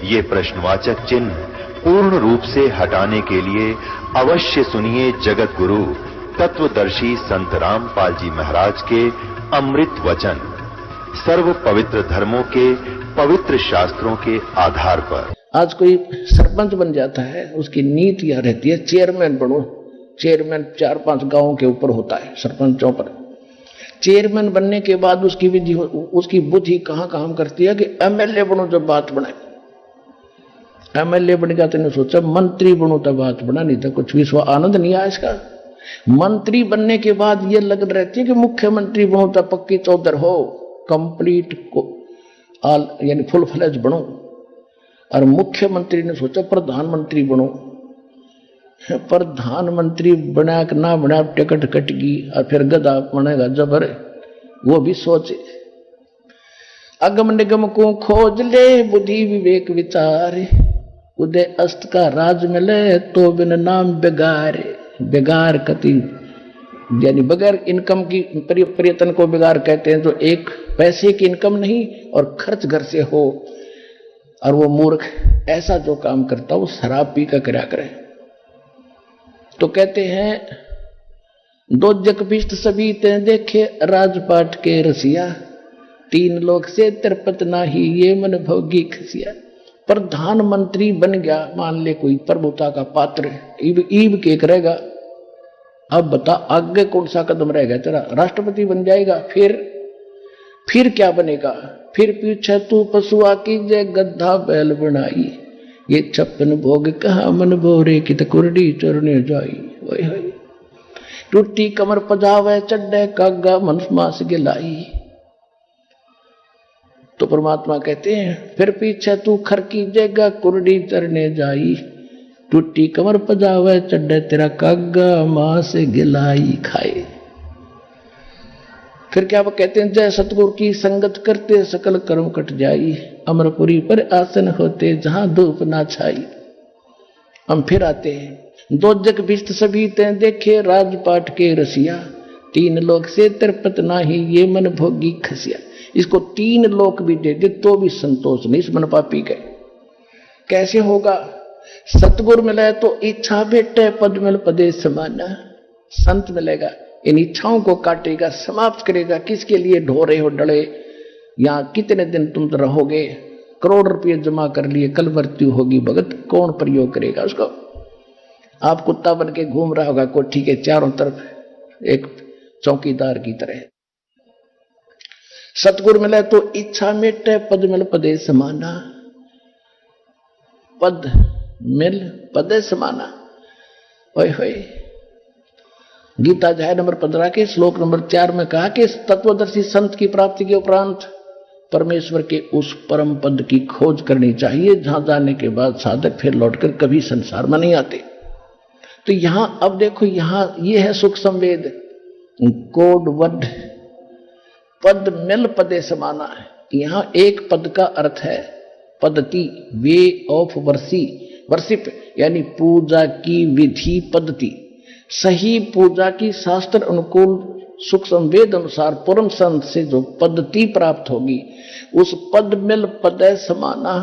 ये प्रश्नवाचक चिन्ह पूर्ण रूप से हटाने के लिए अवश्य सुनिए जगत गुरु तत्वदर्शी संत रामपाल जी महाराज के अमृत वचन, सर्व पवित्र धर्मों के पवित्र शास्त्रों के आधार पर। आज कोई सरपंच बन जाता है, उसकी नीति यह रहती है चेयरमैन बनो। चेयरमैन 4-5 गांवों के ऊपर होता है, सरपंचों पर। चेयरमैन बनने के बाद उसकी बुद्धि कहां काम करती है कि एमएलए बनो जब बात बने। एमएलए बन गया तो सोचा मंत्री बनो तब बात बना, नहीं तो कुछ भी आनंद नहीं आया इसका। मंत्री बनने के बाद ये लगन रहती है कि मुख्यमंत्री बनो तब पक्की चौधर हो, कंप्लीट को यानी फुल फ्लेज बनो। और मुख्यमंत्री ने सोचा प्रधानमंत्री बनो। प्रधानमंत्री बना के ना बना टिकट कटगी और फिर गधा बनेगा जबर, वो भी सोचे। अगम निगम को खोज ले बुद्धि विवेक विचार, उदय अस्त का राज मिले तो बिन नाम बेगार। बेगार कति यानी बगैर इनकम की प्रयत्न को बेगार कहते हैं। तो एक पैसे की इनकम नहीं और खर्च घर से हो, और वो मूर्ख ऐसा जो काम करता वो शराब पी कर क्या करे। तो कहते हैं दो जग पिष्ट सभी ते देखे राजपाट के रसिया, 3 लोग से तिरपत नाही ये मन भोगी खसिया। प्रधानमंत्री बन गया, मान ले कोई प्रभुता का पात्र, ईब के करेगा। अब बता आगे कौन सा कदम रहेगा तेरा? राष्ट्रपति बन जाएगा, फिर क्या बनेगा? फिर पीछे तू पशुआ की जय गद्दा बैल बनाई, ये 56 भोग कहा मन भोरे की तकुरडी चरने जाई। वही वही टूटी कमर पजावे चड्डे कागा मन मास गिलाई। तो परमात्मा कहते हैं फिर पीछे तू खर की जगह कुरडी चरने जाई, टूटी कमर पजावे चड्डे तेरा कागा मास गिलाई खाए। फिर क्या वो कहते हैं जय सतगुरु की संगत करते सकल कर्म कट जाई, अमरपुरी पर आसन होते जहां धूप ना छाई। हम फिर आते हैं दो जग बिस्त सभी ते देखे राजपाट के रसिया, 3 लोक से तिरपत नाही ये मन भोगी खसिया। इसको 3 लोक भी दे दे तो भी संतोष नहीं इस मन पापी के। कैसे होगा? सतगुरु मिले तो इच्छा भेटे पद मिल पदे समाना। संत मिलेगा, इन इच्छाओं को काटेगा, समाप्त करेगा। किसके लिए ढोरे हो डले, या कितने दिन तुम रहोगे? करोड़ रुपये जमा कर लिए, कल मृत्यु होगी, भगत कौन प्रयोग करेगा उसको? आप कुत्ता बन के घूम रहा होगा कोठी के चारों तरफ एक चौकीदार की तरह। सतगुरु मिले तो इच्छा मिटे पद मिल पदे समाना। पद मिल पदे समाना। ओए होए गीता अध्याय नंबर 15 के श्लोक नंबर 4 में कहा कि तत्वदर्शी संत की प्राप्ति के उपरांत परमेश्वर के उस परम पद की खोज करनी चाहिए जहां जाने के बाद साधक फिर लौटकर कभी संसार में नहीं आते। तो यहां अब देखो, यहां ये है सुख संवेद कोड वर्ड पद मिल पदे समाना है। यहां एक पद का अर्थ है पद्धति, वे ऑफ वर्शिप यानी पूजा की विधि पद्धति। सही पूजा की शास्त्र अनुकूल सुख संवेद अनुसार परम संत से जो पद्धति प्राप्त होगी, उस पद मिल पदे समाना,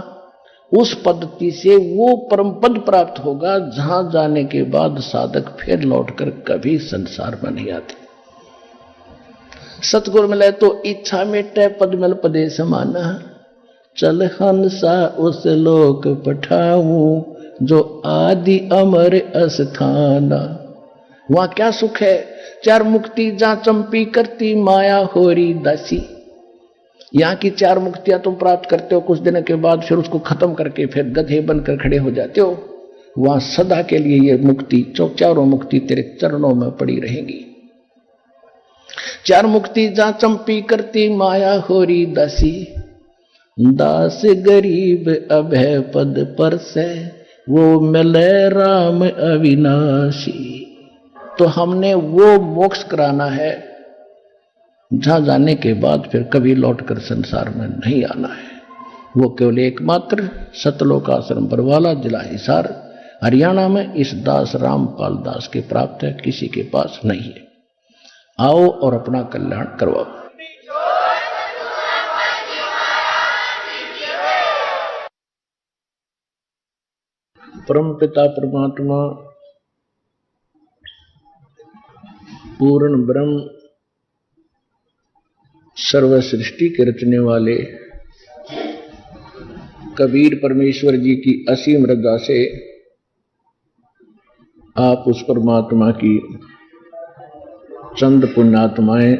उस पद्धति से वो परम पद प्राप्त होगा जहां जाने के बाद साधक फिर लौटकर कभी संसार में नहीं आते। सतगुरु मिले तो इच्छा मिटे पद मिल पदे समाना, चल हंसा उस लोक पठाऊं जो आदि अमर अस्थाना। वहां क्या सुख है? 4 मुक्ति जहां चंपी करती माया होरी दासी। यहां की 4 मुक्तियां तुम प्राप्त करते हो, कुछ दिनों के बाद फिर उसको खत्म करके फिर गधे बनकर खड़े हो जाते हो। वहां सदा के लिए ये मुक्ति, 4 मुक्ति तेरे चरणों में पड़ी रहेंगी। 4 मुक्ति जहां चंपी करती माया होरी दासी, दास गरीब अभय पद पर से वो मिले राम अविनाशी। तो हमने वो मोक्ष कराना है जहां जाने के बाद फिर कभी लौटकर संसार में नहीं आना है। वो केवल एकमात्र सतलोक आश्रम बरवाला, जिला हिसार, हरियाणा में इस दास रामपाल दास के प्राप्त है, किसी के पास नहीं है। आओ और अपना कल्याण करवाओ। परमपिता परमात्मा पूर्ण ब्रह्म सर्व सृष्टि के रचने वाले कबीर परमेश्वर जी की असीम रजा से आप उस परमात्मा की चंद पुण्यात्माएं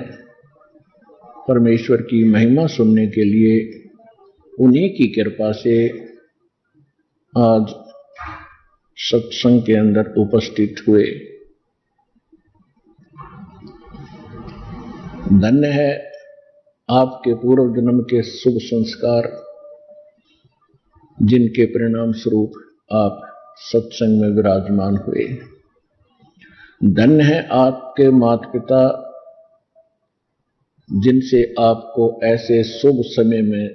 परमेश्वर की महिमा सुनने के लिए उन्हीं की कृपा से आज सत्संग के अंदर उपस्थित हुए। धन्य है आपके पूर्व जन्म के शुभ संस्कार, जिनके परिणाम स्वरूप आप सत्संग में विराजमान हुए। धन्य है आपके माता पिता, जिनसे आपको ऐसे शुभ समय में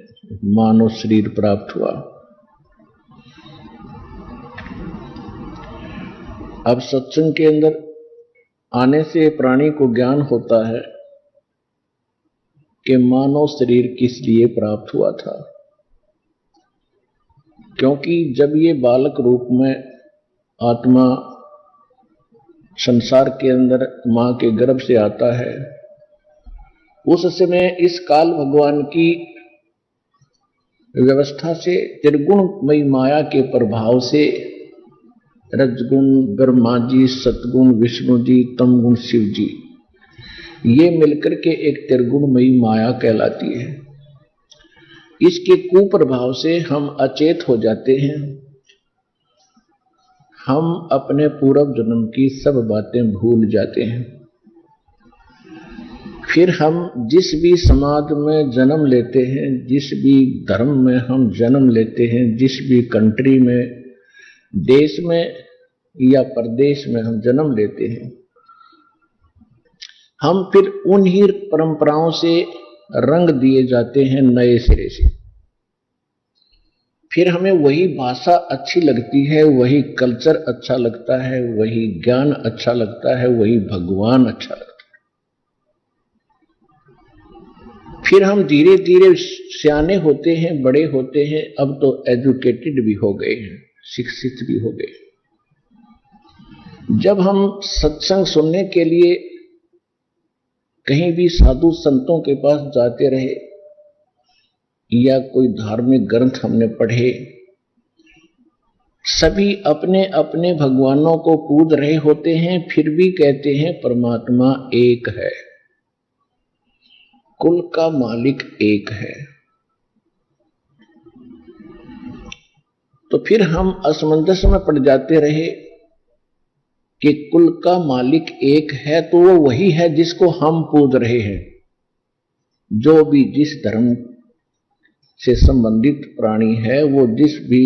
मानव शरीर प्राप्त हुआ। अब सत्संग के अंदर आने से प्राणी को ज्ञान होता है कि मानव शरीर किस लिए प्राप्त हुआ था। क्योंकि जब ये बालक रूप में आत्मा संसार के अंदर मां के गर्भ से आता है, उस समय इस काल भगवान की व्यवस्था से त्रिगुणमयी माया के प्रभाव से रजगुण ब्रह्मा जी, सतगुण विष्णु जी, तमगुण शिव जी, ये मिलकर के एक त्रिगुणमयी माया कहलाती है। इसके कुप्रभाव से हम अचेत हो जाते हैं। हम अपने पूर्व जन्म की सब बातें भूल जाते हैं। फिर हम जिस भी समाज में जन्म लेते हैं, जिस भी धर्म में हम जन्म लेते हैं, जिस भी कंट्री में, देश में या प्रदेश में हम जन्म लेते हैं, हम फिर उन्हीं परंपराओं से रंग दिए जाते हैं नए सिरे से। फिर हमें वही भाषा अच्छी लगती है, वही कल्चर अच्छा लगता है, वही ज्ञान अच्छा लगता है, वही भगवान अच्छा लगता है। फिर हम धीरे धीरे सियाने होते हैं, बड़े होते हैं, अब तो एजुकेटेड भी हो गए हैं, शिक्षित भी हो गए। जब हम सत्संग सुनने के लिए कहीं भी साधु संतों के पास जाते रहे या कोई धार्मिक ग्रंथ हमने पढ़े, सभी अपने अपने भगवानों को पूज रहे होते हैं, फिर भी कहते हैं परमात्मा एक है, कुल का मालिक एक है। तो फिर हम असमंजस में पड़ जाते रहे कि कुल का मालिक एक है, तो वो वही है जिसको हम पूज रहे हैं। जो भी जिस धर्म से संबंधित प्राणी है, वो जिस भी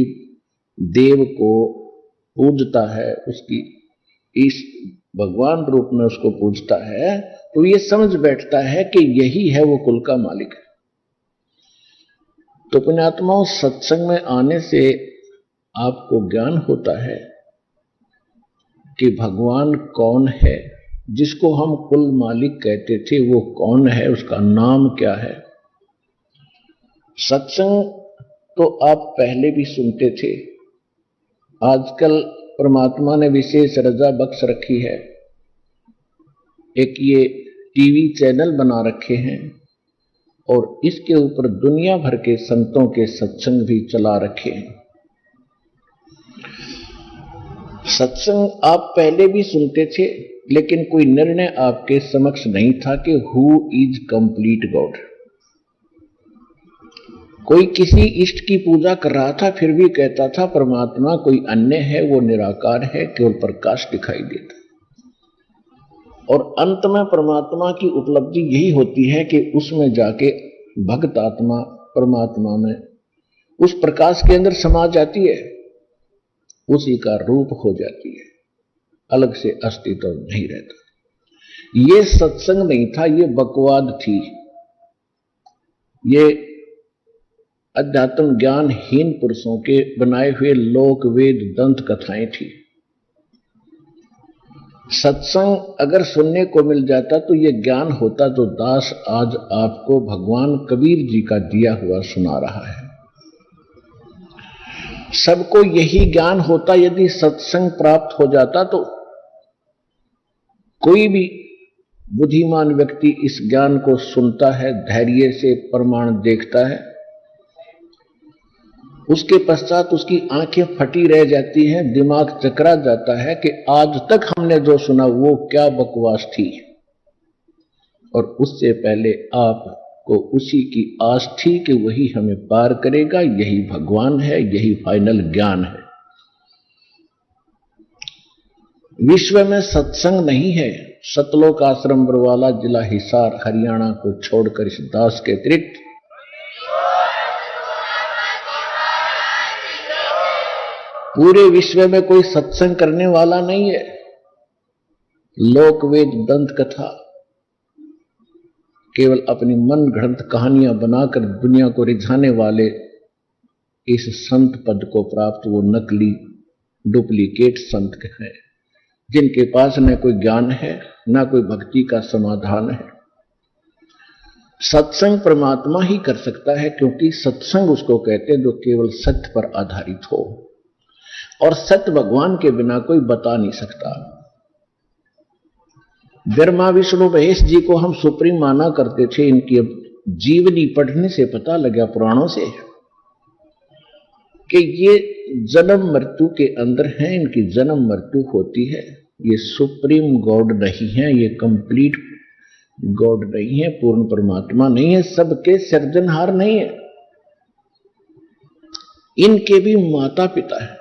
देव को पूजता है, उसकी इस भगवान रूप में उसको पूजता है, तो ये समझ बैठता है कि यही है वो कुल का मालिक। तो पुण्यात्माओं, सत्संग में आने से आपको ज्ञान होता है कि भगवान कौन है। जिसको हम कुल मालिक कहते थे, वो कौन है, उसका नाम क्या है। सत्संग तो आप पहले भी सुनते थे, आजकल परमात्मा ने विशेष रजा बख्श रखी है। एक ये टीवी चैनल बना रखे हैं और इसके ऊपर दुनिया भर के संतों के सत्संग भी चला रखे हैं। सत्संग आप पहले भी सुनते थे, लेकिन कोई निर्णय आपके समक्ष नहीं था कि हु इज कंप्लीट गॉड। कोई किसी इष्ट की पूजा कर रहा था, फिर भी कहता था परमात्मा कोई अन्य है, वो निराकार है, केवल प्रकाश दिखाई देता। और अंत में परमात्मा की उपलब्धि यही होती है कि उसमें जाके भक्त आत्मा परमात्मा में उस प्रकाश के अंदर समा जाती है, उसी का रूप हो जाती है, अलग से अस्तित्व नहीं रहता। ये सत्संग नहीं था, ये बकवाद थी, ये अध्यात्म ज्ञानहीन पुरुषों के बनाए हुए लोक वेद दंत कथाएं थी। सत्संग अगर सुनने को मिल जाता तो ये ज्ञान होता जो दास आज आपको भगवान कबीर जी का दिया हुआ सुना रहा है। सबको यही ज्ञान होता यदि सत्संग प्राप्त हो जाता तो कोई भी बुद्धिमान व्यक्ति इस ज्ञान को सुनता है, धैर्य से प्रमाण देखता है, उसके पश्चात उसकी आंखें फटी रह जाती हैं, दिमाग चकरा जाता है कि आज तक हमने जो सुना वो क्या बकवास थी। और उससे पहले आपको उसी की आस थी कि वही हमें पार करेगा, यही भगवान है, यही फाइनल ज्ञान है। विश्व में सत्संग नहीं है। सतलोक आश्रम बरवाला, जिला हिसार, हरियाणा को छोड़कर इस दास के अतिरिक्त पूरे विश्व में कोई सत्संग करने वाला नहीं है। लोकवेद, दंत कथा, केवल अपनी मन गढ़ंत कहानियां बनाकर दुनिया को रिझाने वाले इस संत पद को प्राप्त वो नकली डुप्लीकेट संत हैं, जिनके पास न कोई ज्ञान है न कोई भक्ति का समाधान है। सत्संग परमात्मा ही कर सकता है, क्योंकि सत्संग उसको कहते हैं जो केवल सत्य पर आधारित हो, और सत्य भगवान के बिना कोई बता नहीं सकता। ब्रह्मा विष्णु महेश जी को हम सुप्रीम माना करते थे, इनकी जीवनी पढ़ने से पता लगा पुराणों से कि ये जन्म मृत्यु के अंदर हैं, इनकी जन्म मृत्यु होती है। ये सुप्रीम गॉड नहीं है, ये कंप्लीट गॉड नहीं है, पूर्ण परमात्मा नहीं है, सबके सृजनहार नहीं है। इनके भी माता पिता है,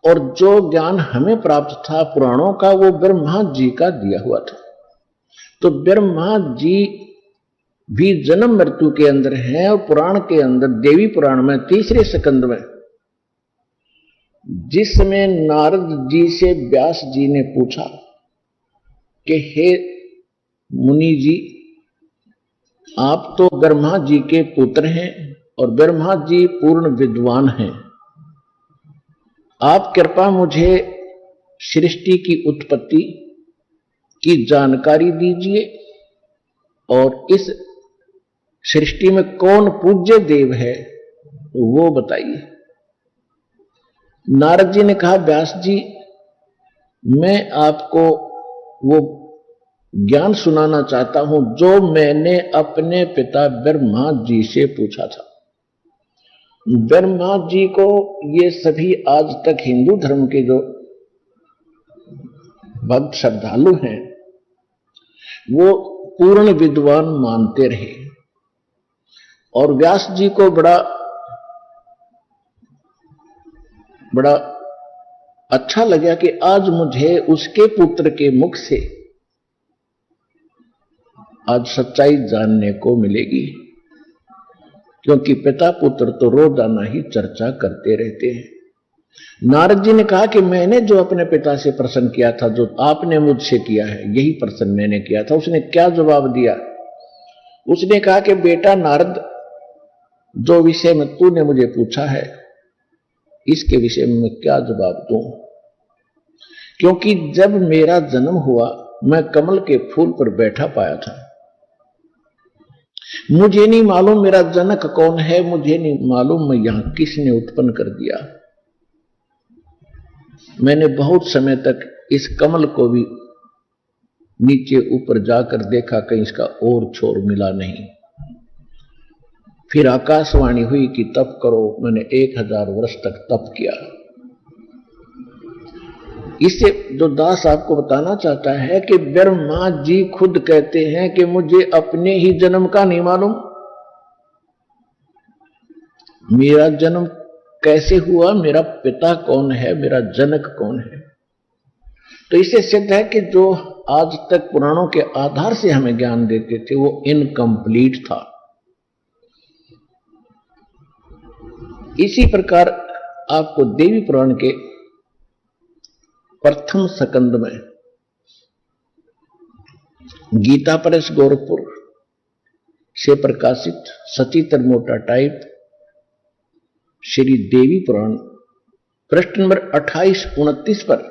और जो ज्ञान हमें प्राप्त था पुराणों का वो ब्रह्मा जी का दिया हुआ था। तो ब्रह्मा जी भी जन्म मृत्यु के अंदर हैं, और पुराण के अंदर देवी पुराण में तीसरे स्कंद में जिसमें नारद जी से व्यास जी ने पूछा कि हे मुनि जी, आप तो ब्रह्मा जी के पुत्र हैं और ब्रह्मा जी पूर्ण विद्वान हैं, आप कृपा मुझे सृष्टि की उत्पत्ति की जानकारी दीजिए और इस सृष्टि में कौन पूज्य देव है वो बताइए। नारद जी ने कहा, व्यास जी, मैं आपको वो ज्ञान सुनाना चाहता हूं जो मैंने अपने पिता ब्रह्मा जी से पूछा था। ब्रह्मा जी को ये सभी आज तक हिंदू धर्म के जो भक्त श्रद्धालु हैं वो पूर्ण विद्वान मानते रहे, और व्यास जी को बड़ा अच्छा लगा कि आज मुझे उसके पुत्र के मुख से आज सच्चाई जानने को मिलेगी, क्योंकि पिता पुत्र तो रोजाना ही चर्चा करते रहते हैं। नारद जी ने कहा कि मैंने जो अपने पिता से प्रश्न किया था, जो आपने मुझसे किया है, यही प्रश्न मैंने किया था। उसने क्या जवाब दिया? उसने कहा कि बेटा नारद, जो विषय में तूने मुझे पूछा है इसके विषय में मैं क्या जवाब दूं, क्योंकि जब मेरा जन्म हुआ मैं कमल के फूल पर बैठा पाया था। मुझे नहीं मालूम मेरा जनक कौन है, मुझे नहीं मालूम मैं यहां किसने उत्पन्न कर दिया। मैंने बहुत समय तक इस कमल को भी नीचे ऊपर जाकर देखा, कहीं इसका और छोर मिला नहीं। फिर आकाशवाणी हुई कि तप करो। मैंने 1000 वर्ष तक तप किया। इससे जो दास आपको बताना चाहता है कि ब्रह्मा जी खुद कहते हैं कि मुझे अपने ही जन्म का नहीं मालूम, मेरा जन्म कैसे हुआ, मेरा पिता कौन है, मेरा जनक कौन है। तो इससे सिद्ध है कि जो आज तक पुराणों के आधार से हमें ज्ञान देते थे वो इनकम्प्लीट था। इसी प्रकार आपको देवी पुराण के प्रथम स्कंद में गीता प्रेस गोरखपुर से प्रकाशित सचित्र मोटा टाइप श्री देवी पुराण पृष्ठ नंबर 28-29 पर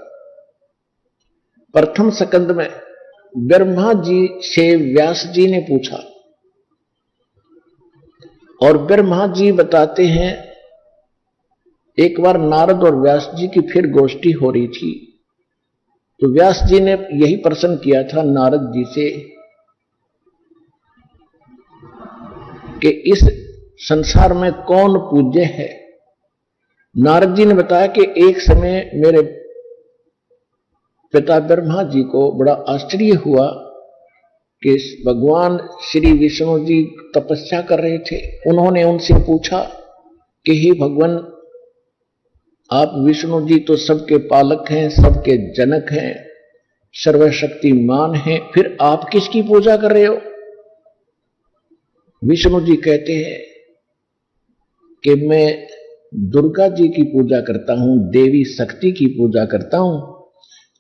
प्रथम स्कंद में ब्रह्मा जी से व्यास जी ने पूछा, और ब्रह्मा जी बताते हैं एक बार नारद और व्यास जी की फिर गोष्ठी हो रही थी, तो व्यास जी ने यही प्रश्न किया था नारद जी से कि इस संसार में कौन पूज्य है। नारद जी ने बताया कि एक समय मेरे पिता ब्रह्मा जी को बड़ा आश्चर्य हुआ कि भगवान श्री विष्णु जी तपस्या कर रहे थे। उन्होंने उनसे पूछा कि हे भगवान, आप विष्णु जी तो सबके पालक हैं, सबके जनक हैं, सर्वशक्तिमान हैं, फिर आप किसकी पूजा कर रहे हो? विष्णु जी कहते हैं कि मैं दुर्गा जी की पूजा करता हूं, देवी शक्ति की पूजा करता हूं,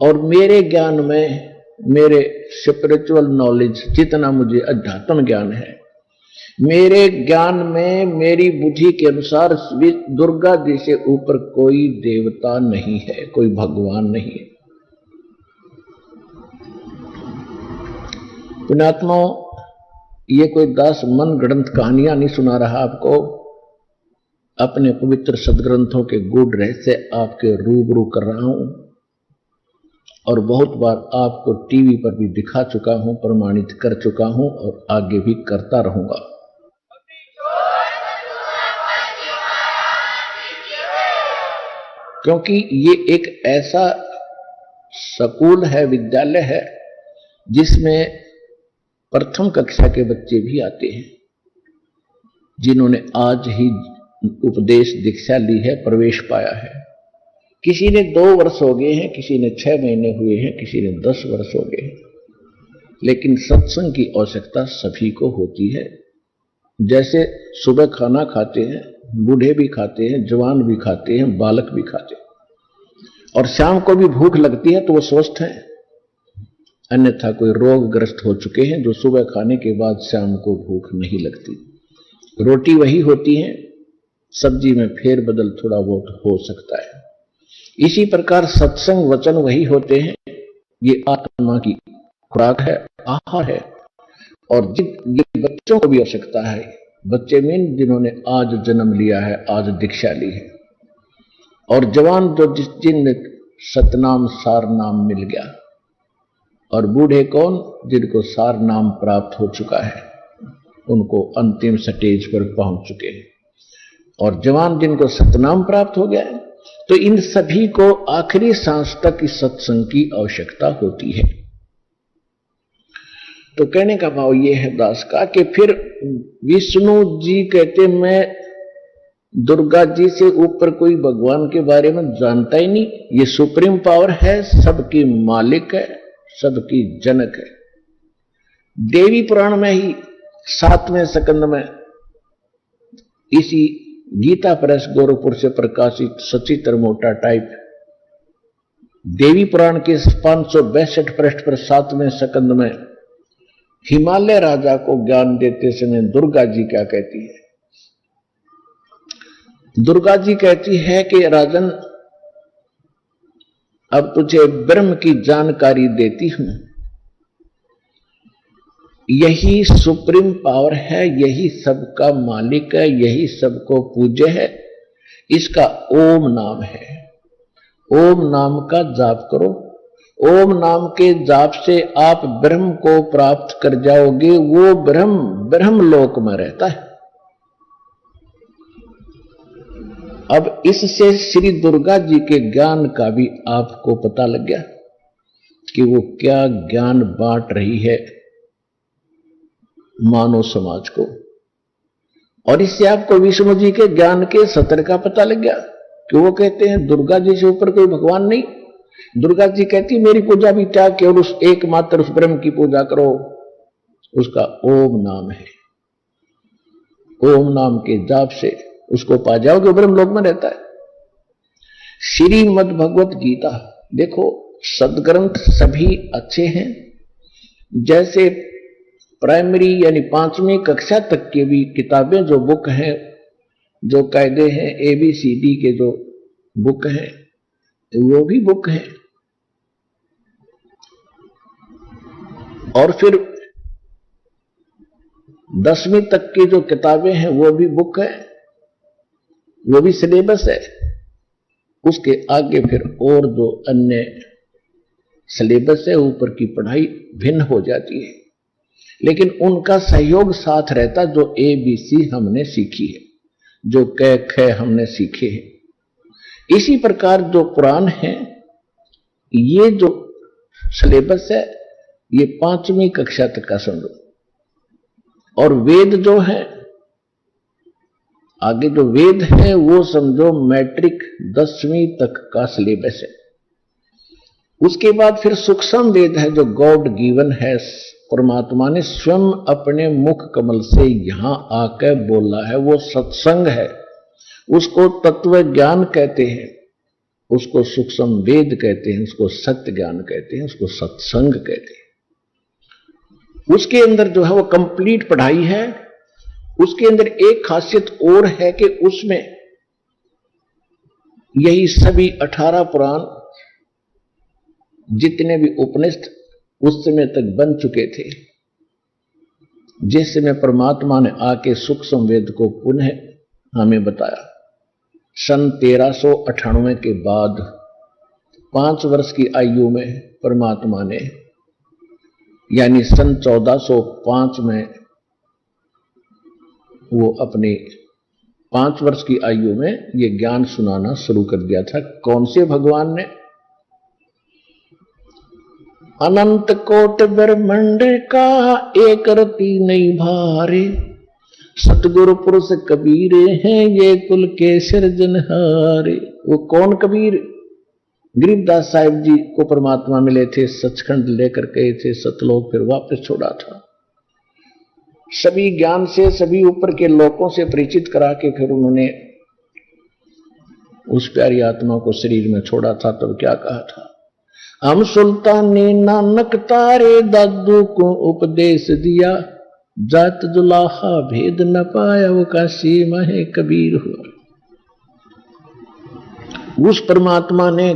और मेरे ज्ञान में, मेरे स्पिरिचुअल नॉलेज, जितना मुझे अध्यात्म ज्ञान है, मेरे ज्ञान में, मेरी बुद्धि के अनुसार दुर्गा जी से ऊपर कोई देवता नहीं है, कोई भगवान नहीं है। पुण्यात्माओं, ये कोई दास मन गढ़ंत कहानियां नहीं सुना रहा आपको, अपने पवित्र सदग्रंथों के गूढ़ रहस्य आपके रूबरू कर रहा हूं, और बहुत बार आपको टीवी पर भी दिखा चुका हूं, प्रमाणित कर चुका हूं, और आगे भी करता रहूंगा। क्योंकि ये एक ऐसा स्कूल है, विद्यालय है, जिसमें प्रथम कक्षा के बच्चे भी आते हैं, जिन्होंने आज ही उपदेश दीक्षा ली है, प्रवेश पाया है। किसी ने 2 वर्ष हो गए हैं, किसी ने 6 महीने हुए हैं, किसी ने 10 वर्ष हो गए हैं, लेकिन सत्संग की आवश्यकता सभी को होती है। जैसे सुबह खाना खाते हैं, बूढ़े भी खाते हैं, जवान भी खाते हैं, बालक भी खाते हैं, और शाम को भी भूख लगती है तो वो स्वस्थ हैं। अन्यथा कोई रोगग्रस्त हो चुके हैं जो सुबह खाने के बाद शाम को भूख नहीं लगती। रोटी वही होती है, सब्जी में फेरबदल थोड़ा बहुत हो सकता है। इसी प्रकार सत्संग वचन वही होते हैं, ये आत्मा की खुराक है, आहार है, और ये बच्चों को भी आवश्यकता है। बच्चे में जिन्होंने आज जन्म लिया है, आज दीक्षा ली है, और जवान जो जिन सतनाम सार नाम मिल गया, और बूढ़े कौन, जिनको सार नाम प्राप्त हो चुका है, उनको अंतिम स्टेज पर पहुंच चुके हैं, और जवान जिनको सतनाम प्राप्त हो गया है। तो इन सभी को आखिरी सांस तक इस सत्संग की आवश्यकता होती है। तो कहने का भाव यह है दास का कि फिर विष्णु जी कहते मैं दुर्गा जी से ऊपर कोई भगवान के बारे में जानता ही नहीं, ये सुप्रीम पावर है, सबकी मालिक है, सबकी जनक है। देवी पुराण में ही 7वें स्कंद में, इसी गीता प्रेस गोरखपुर से प्रकाशित सचित्र मोटा टाइप, देवी पुराण के 562 पृष्ठ पर 7वें स्कंद में हिमालय राजा को ज्ञान देते समय दुर्गा जी क्या कहती है? दुर्गा जी कहती है कि राजन, अब तुझे ब्रह्म की जानकारी देती हूं, यही सुप्रीम पावर है, यही सबका मालिक है, यही सबको पूज्य है, इसका ओम नाम है। ओम नाम का जाप करो, ओम नाम के जाप से आप ब्रह्म को प्राप्त कर जाओगे। वो ब्रह्म लोक में रहता है। अब इससे श्री दुर्गा जी के ज्ञान का भी आपको पता लग गया कि वो क्या ज्ञान बांट रही है मानव समाज को, और इससे आपको विष्णु जी के ज्ञान के सत्र का पता लग गया कि वो कहते हैं दुर्गा जी से ऊपर कोई भगवान नहीं। दुर्गा जी कहती मेरी पूजा भी त्याग केवल उस एकमात्र उस ब्रह्म की पूजा करो, उसका ओम नाम है। ओम नाम के जाप से उसको पा जाओगे, ब्रह्म लोक में रहता है। श्रीमद् भगवत गीता देखो, सदग्रंथ सभी अच्छे हैं। जैसे प्राइमरी यानी 5वीं कक्षा तक की भी किताबें जो बुक हैं, जो कायदे हैं, ABCD के जो बुक हैं, वो भी बुक है। और फिर 10वीं तक की जो किताबें हैं वो भी बुक है, वो भी सिलेबस है। उसके आगे फिर और जो अन्य सिलेबस है ऊपर की पढ़ाई भिन्न हो जाती है, लेकिन उनका सहयोग साथ रहता। जो ABC हमने सीखी है, जो क ख हमने सीखे हैं, इसी प्रकार जो पुराण है, ये जो सिलेबस है ये 5वीं कक्षा तक का समझो, और वेद जो है आगे जो वेद है वो समझो मैट्रिक 10वीं तक का सिलेबस है। उसके बाद फिर सूक्ष्म वेद है जो गॉड गिवन है, परमात्मा ने स्वयं अपने मुख कमल से यहां आकर बोला है, वो सत्संग है, उसको तत्व ज्ञान कहते हैं, उसको सूक्ष्म वेद कहते हैं, उसको सत्य ज्ञान कहते हैं, उसको सत्संग कहते हैं। उसके अंदर जो है वो कंप्लीट पढ़ाई है। उसके अंदर एक खासियत और है कि उसमें यही सभी 18 पुराण जितने भी उपनिषद उस समय तक बन चुके थे, जिस समय परमात्मा ने आके सूक्ष्म वेद को पुनः हमें बताया सन 1398 के बाद 5 वर्ष की आयु में परमात्मा ने, यानी सन 1405 में वो अपने 5 वर्ष की आयु में ये ज्ञान सुनाना शुरू कर दिया था। कौन से भगवान ने? अनंत कोट ब्रह्मांड का एक रति नहीं भारे, सतगुरु पुरुष कबीर हैं ये कुल के सिरजनहारे। वो कौन कबीर? गरीबदास साहिब जी को परमात्मा मिले थे, सचखंड लेकर गए थे, सतलोक फिर वापस छोड़ा था। सभी ज्ञान से सभी ऊपर के लोगों से परिचित करा के फिर उन्होंने उस प्यारी आत्मा को शरीर में छोड़ा था। तब क्या कहा था? हम सुल्तान ने नानक तारे दादू को उपदेश दिया, जात जुलाहा भेद न पाया वो काशी महे कबीर हुआ। उस परमात्मा ने,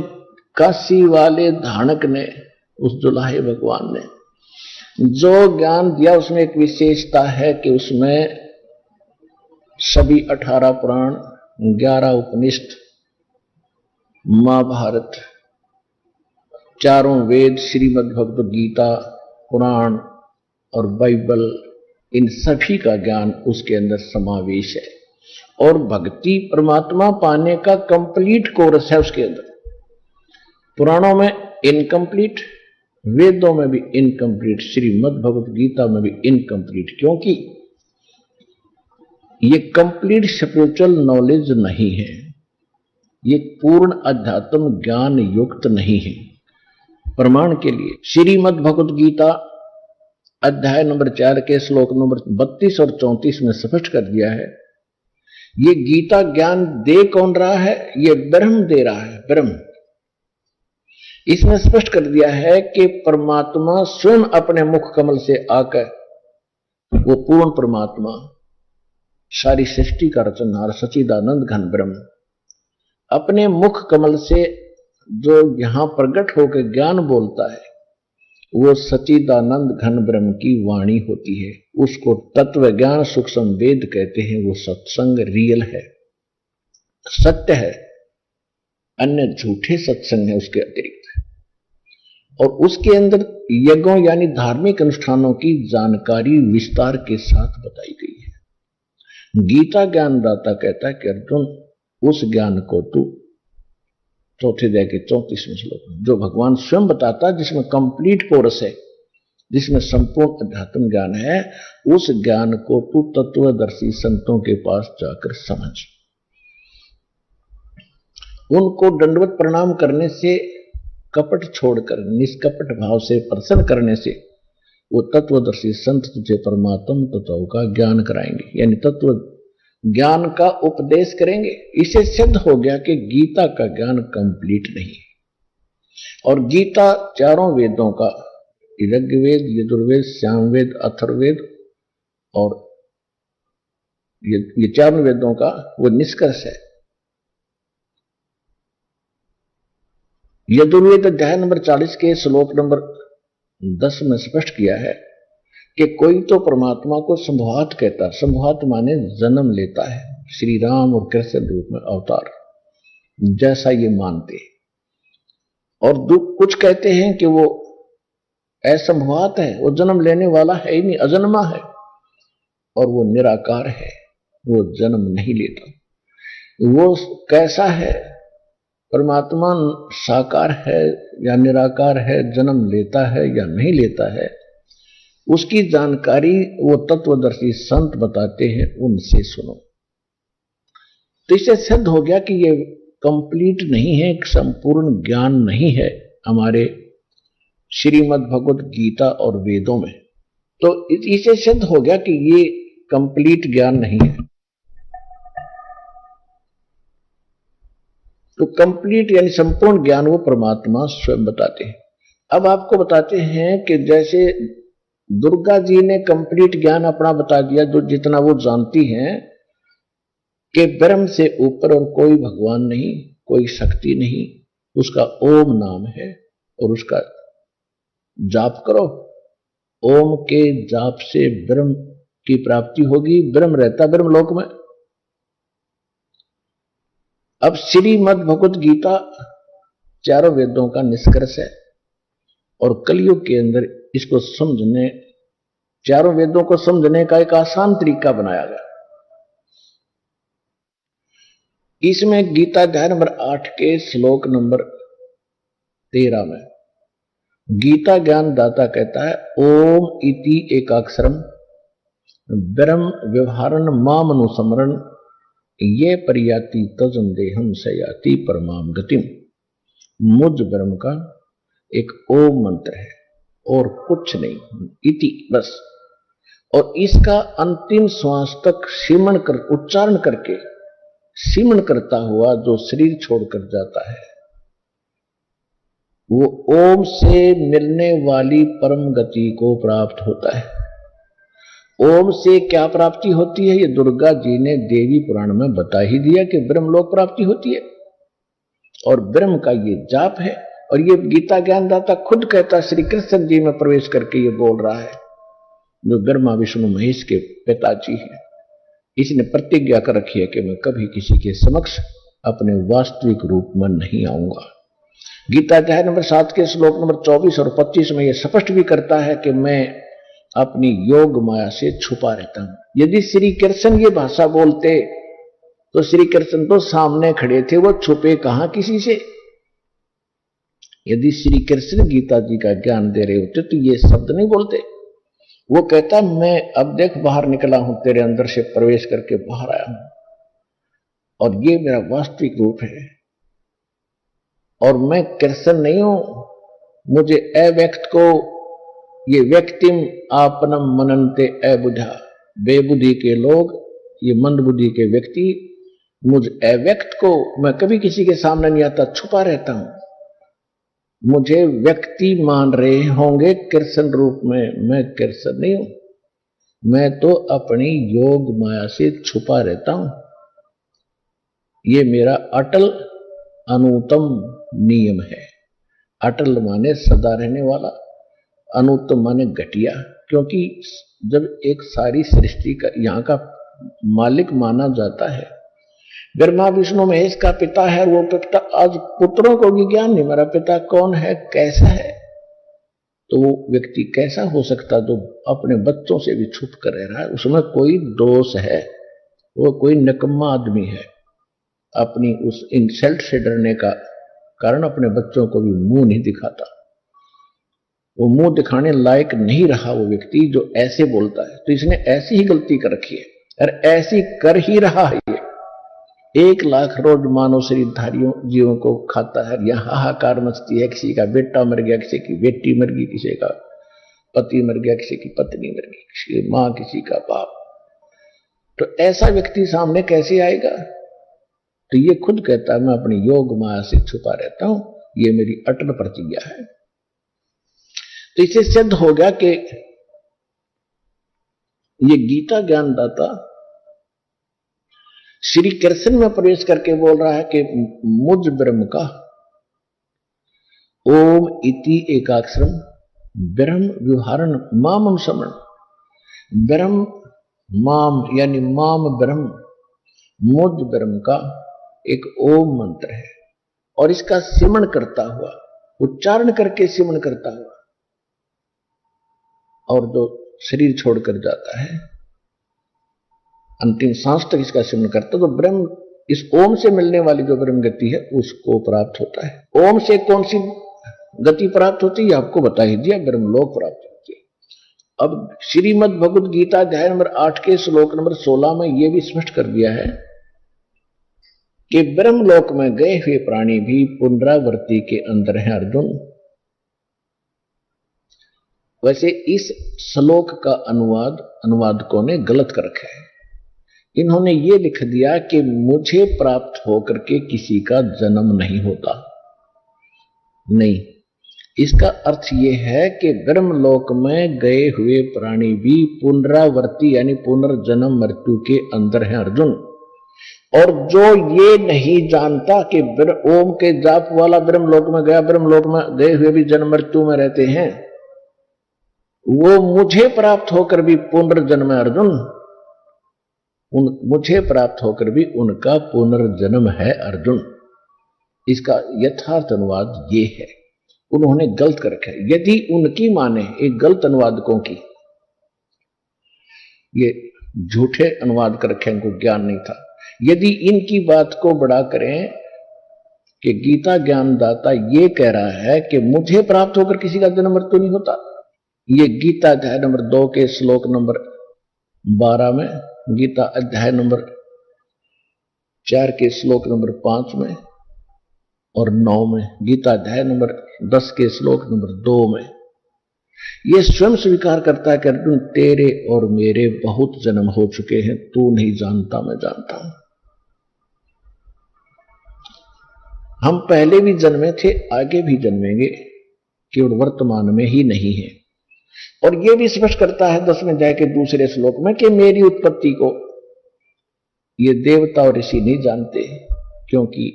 काशी वाले धानक ने, उस जुलाहे भगवान ने जो ज्ञान दिया उसमें एक विशेषता है कि उसमें सभी 18 पुराण, 11 उपनिषद, महाभारत, चारों वेद, श्रीमद् भगवद गीता, पुराण और बाइबल, इन सभी का ज्ञान उसके अंदर समावेश है। और भक्ति परमात्मा पाने का कंप्लीट कोर्स है उसके अंदर। पुराणों में इनकम्प्लीट, वेदों में भी इनकम्प्लीट, श्रीमद् भगवद गीता में भी इनकम्प्लीट, क्योंकि ये कंप्लीट स्पिरिचुअल नॉलेज नहीं है, ये पूर्ण अध्यात्म ज्ञान युक्त नहीं है। प्रमाण के लिए श्रीमद् भगवद गीता अध्याय नंबर 4 के श्लोक नंबर 32 और 34 में स्पष्ट कर दिया है। ये गीता ज्ञान दे कौन रहा है? ये ब्रह्म दे रहा है, ब्रह्म। इसमें स्पष्ट कर दिया है कि परमात्मा स्वयं अपने मुख कमल से आकर, वो पूर्ण परमात्मा, सारी सृष्टि का रचनहार सच्चिदानंद घन ब्रह्म, अपने मुख कमल से जो यहां प्रकट होकर ज्ञान बोलता है, वो सच्चिदानंद घन ब्रह्म की वाणी होती है। उसको तत्व ज्ञान सूक्ष्म वेद कहते हैं। वो सत्संग रियल है, सत्य है, अन्य झूठे सत्संग है उसके अतिरिक्त। और उसके अंदर यज्ञों यानी धार्मिक अनुष्ठानों की जानकारी विस्तार के साथ बताई गई है। गीता ज्ञानदाता कहता है कि अर्जुन, उस ज्ञान को तू, चौथे अध्याय के 34वें श्लोक में जो भगवान स्वयं बताता है, जिसमें कंप्लीट कोर्स है, जिसमें संपूर्ण अध्यात्म ज्ञान है, उस ज्ञान को तू तत्वदर्शी संतों के पास जाकर समझ। उनको दंडवत प्रणाम करने से, कपट छोड़कर निष्कपट भाव से प्रसन्न करने से, वो तत्वदर्शी संत तुझे परमात्म तत्व का ज्ञान कराएंगे, यानी तत्व ज्ञान का उपदेश करेंगे। इसे सिद्ध हो गया कि गीता का ज्ञान कंप्लीट नहीं है। और गीता चारों वेदों का, ऋग्वेद, यजुर्वेद, सामवेद, अथर्ववेद और ये चारों वेदों का वो निष्कर्ष है। यजुर्वेद अध्याय नंबर 40 के श्लोक नंबर 10 में स्पष्ट किया है कि कोई तो परमात्मा को संभवात कहता है। संभवात माने जन्म लेता है, श्री राम और कृष्ण रूप में अवतार। जैसा ये मानते हैं। और कुछ कहते हैं कि वो असंभवात है, वो जन्म लेने वाला है ही नहीं, अजन्मा है, और वो निराकार है, वो जन्म नहीं लेता। वो कैसा है? परमात्मा साकार है या निराकार है, जन्म लेता है या नहीं लेता है, उसकी जानकारी वो तत्वदर्शी संत बताते हैं, उनसे सुनो। तो इससे सिद्ध हो गया कि ये कंप्लीट नहीं है, एक संपूर्ण ज्ञान नहीं है हमारे श्रीमद् भगवत गीता और वेदों में। तो इससे सिद्ध हो गया कि ये कंप्लीट ज्ञान नहीं है। तो कंप्लीट यानी संपूर्ण ज्ञान वो परमात्मा स्वयं बताते हैं। अब आपको बताते हैं कि जैसे दुर्गा जी ने कंप्लीट ज्ञान अपना बता दिया, जो जितना वो जानती हैं कि ब्रह्म से ऊपर और कोई भगवान नहीं, कोई शक्ति नहीं, उसका ओम नाम है और उसका जाप करो, ओम के जाप से ब्रह्म की प्राप्ति होगी, ब्रह्म रहता ब्रह्मलोक में। अब श्रीमद् भगवत गीता चारों वेदों का निष्कर्ष है और कलयुग के अंदर इसको समझने, चारों वेदों को समझने का एक आसान तरीका बनाया गया। इसमें गीता अध्याय नंबर 8 के श्लोक नंबर 13 में गीता ज्ञान दाता कहता है, ओम इति एकाक्षरम ब्रह्म व्यवहारन माम अनुसमरण ये परियाति तजन देहम सयाति परमाम गतिम। मुझ ब्रह्म का एक ओम मंत्र है और कुछ नहीं, इति बस। और इसका अंतिम श्वास तक सिमरण कर, उच्चारण करके सिमरण करता हुआ जो शरीर छोड़कर जाता है, वो ओम से मिलने वाली परम गति को प्राप्त होता है। ओम से क्या प्राप्ति होती है? ये दुर्गा जी ने देवी पुराण में बता ही दिया कि ब्रह्मलोक प्राप्ति होती है और ब्रह्म का ये जाप है। और ये गीता ज्ञानदाता खुद कहता, श्री कृष्ण जी में प्रवेश करके ये बोल रहा है, जो ब्रह्मा विष्णु महेश के पिताजी हैं। इसने प्रतिज्ञा कर रखी है कि मैं कभी किसी के समक्ष अपने वास्तविक रूप में नहीं आऊंगा। गीता अध्याय नंबर 7 के श्लोक नंबर 24 और 25 में यह स्पष्ट भी करता है कि मैं अपनी योग माया से छुपा रहता हूं। यदि श्री कृष्ण ये भाषा बोलते तो श्री कृष्ण तो सामने खड़े थे, वो छुपे कहां किसी से। यदि श्री कृष्ण गीता जी का ज्ञान दे रहे होते तो ये शब्द नहीं बोलते। वो कहता, मैं अब देख बाहर निकला हूं, तेरे अंदर से प्रवेश करके बाहर आया हूं और ये मेरा वास्तविक रूप है और मैं कृष्ण नहीं हूं। मुझे अव्यक्त को ये व्यक्तिम आपनम मननते अबुझा, बेबुद्धि के लोग, ये मंद बुद्धि के व्यक्ति मुझ अव्यक्त को, मैं कभी किसी के सामने नहीं आता, छुपा रहता हूं। मुझे व्यक्ति मान रहे होंगे कृष्ण रूप में, मैं कृष्ण नहीं हूं, मैं तो अपनी योग माया से छुपा रहता हूं। ये मेरा अटल अनुत्तम नियम है। अटल माने सदा रहने वाला, अनुत्तम माने घटिया। क्योंकि जब एक सारी सृष्टि का यहाँ का मालिक माना जाता है, ब्रह्मा विष्णु महेश का पिता है, वो पिता आज पुत्रों को भी ज्ञान नहीं, मेरा पिता कौन है, कैसा है, तो वो व्यक्ति कैसा हो सकता जो अपने बच्चों से भी छुप कर रह रहा है? उसमें कोई दोष है, वो कोई निकम्मा आदमी है। अपनी उस इंसल्ट से डरने का कारण अपने बच्चों को भी मुंह नहीं दिखाता। वो मुंह दिखाने लायक नहीं रहा वो व्यक्ति जो ऐसे बोलता है। तो इसने ऐसी ही गलती कर रखी है और ऐसी कर ही रहा है। ये 1 लाख रोज मानव शरीरधारियों जीवों को खाता है। यह हाहाकार मचती है, किसी का बेटा मर गया, किसी की बेटी मर गई, किसी का पति मर गया, किसी की पत्नी मर गई, किसी की मां, किसी का बाप। तो ऐसा व्यक्ति सामने कैसे आएगा? तो ये खुद कहता है, मैं अपनी योग माया से छुपा रहता हूं, ये मेरी अटल प्रतिज्ञा है। तो इससे सिद्ध हो गया कि ये गीता ज्ञानदाता श्री कृष्ण में प्रवेश करके बोल रहा है कि मुझ ब्रह्म का ओम इति एकाक्षरम ब्रह्म व्यवहारन माम समरण। ब्रह्म माम यानी माम ब्रह्म, मुझ ब्रह्म का एक ओम मंत्र है, और इसका सिमरण करता हुआ, उच्चारण करके सिमरण करता हुआ, और जो शरीर छोड़कर जाता है अंतिम सांस तक इसका सिमरण करता, तो ब्रह्म, इस ओम से मिलने वाली जो ब्रह्म गति है उसको प्राप्त होता है। ओम से कौन सी गति प्राप्त होती है आपको बता ही दिया, ब्रह्मलोक प्राप्त होती है। अब श्रीमद् भगवद गीता अध्याय नंबर 8 के श्लोक नंबर 16 में यह भी स्पष्ट कर दिया है कि ब्रह्मलोक में गए हुए प्राणी भी पुनरावृत्ति के अंदर हैं अर्जुन। वैसे इस श्लोक का अनुवादकों ने गलत कर रखा है। इन्होंने ये लिख दिया कि मुझे प्राप्त होकर के किसी का जन्म नहीं होता। नहीं, इसका अर्थ यह है कि ब्रह्मलोक में गए हुए प्राणी भी पुनरावृत्ति यानी पुनर्जन्म मृत्यु के अंदर हैं अर्जुन। और जो ये नहीं जानता कि ओम के जाप वाला ब्रह्मलोक में गया, ब्रह्मलोक में गए हुए भी जन्म मृत्यु में रहते हैं, वो मुझे प्राप्त होकर भी पुनर्जन्म है अर्जुन। मुझे प्राप्त होकर भी उनका पुनर्जन्म है अर्जुन। इसका यथार्थ अनुवाद ये है, उन्होंने गलत कर रखा है। यदि उनकी माने, एक गलत अनुवादकों की, ये झूठे अनुवाद कर रखे, इनको ज्ञान नहीं था। यदि इनकी बात को बड़ा करें कि गीता ज्ञानदाता ये कह रहा है कि मुझे प्राप्त होकर किसी का जन्म मृत्यु नहीं होता, ये गीता अध्याय नंबर 2 के श्लोक नंबर 12 में, गीता अध्याय नंबर 4 के श्लोक नंबर 5 में और 9 में, गीता अध्याय नंबर 10 के श्लोक नंबर 2 में ये स्वयं स्वीकार करता है कि अर्जुन तेरे और मेरे बहुत जन्म हो चुके हैं, तू नहीं जानता, मैं जानता हूं। हम पहले भी जन्मे थे, आगे भी जन्मेंगे, केवल वर्तमान में ही नहीं है। और यह भी स्पष्ट करता है 10वें अध्याय के दूसरे श्लोक में कि मेरी उत्पत्ति को ये देवता और ऋषि नहीं जानते, क्योंकि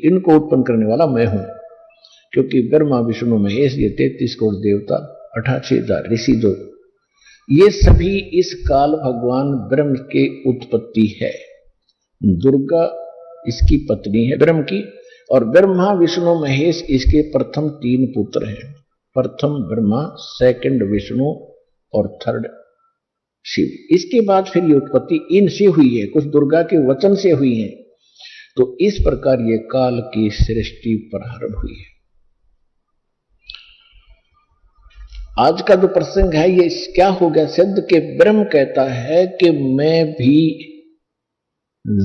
इनको उत्पन्न करने वाला मैं हूं। क्योंकि ब्रह्मा विष्णु महेश, ये 33 करोड़ देवता, 88,000 ऋषि, जो ये सभी इस काल भगवान ब्रह्म के उत्पत्ति है। दुर्गा इसकी पत्नी है ब्रह्म की, और ब्रह्मा विष्णु महेश इसके प्रथम 3 पुत्र हैं। प्रथम ब्रह्मा, सेकंड विष्णु और थर्ड शिव। इसके बाद फिर ये उत्पत्ति इनसे हुई है, कुछ दुर्गा के वचन से हुई है। तो इस प्रकार ये काल की सृष्टि प्रारंभ हुई है। आज का जो प्रसंग है ये क्या हो गया सिद्ध, के ब्रह्म कहता है कि मैं भी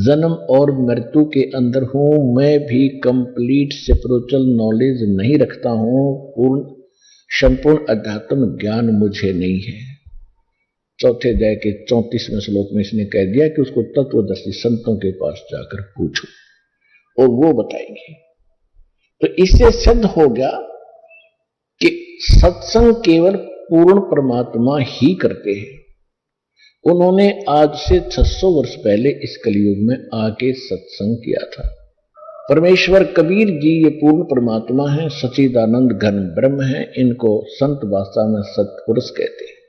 जन्म और मृत्यु के अंदर हूं, मैं भी कंप्लीट स्पिरिचुअल नॉलेज नहीं रखता हूं, संपूर्ण अध्यात्म ज्ञान मुझे नहीं है। चौथे अध्याय के 34वें श्लोक में इसने कह दिया कि उसको तत्वदर्शी संतों के पास जाकर पूछो और वो बताएंगे। तो इससे सिद्ध हो गया कि सत्संग केवल पूर्ण परमात्मा ही करते हैं। उन्होंने आज से 600 वर्ष पहले इस कलयुग में आके सत्संग किया था। परमेश्वर कबीर जी ये पूर्ण परमात्मा है, सच्चिदानंद घन ब्रह्म है, इनको संत भाषा में सत्पुरुष कहते हैं।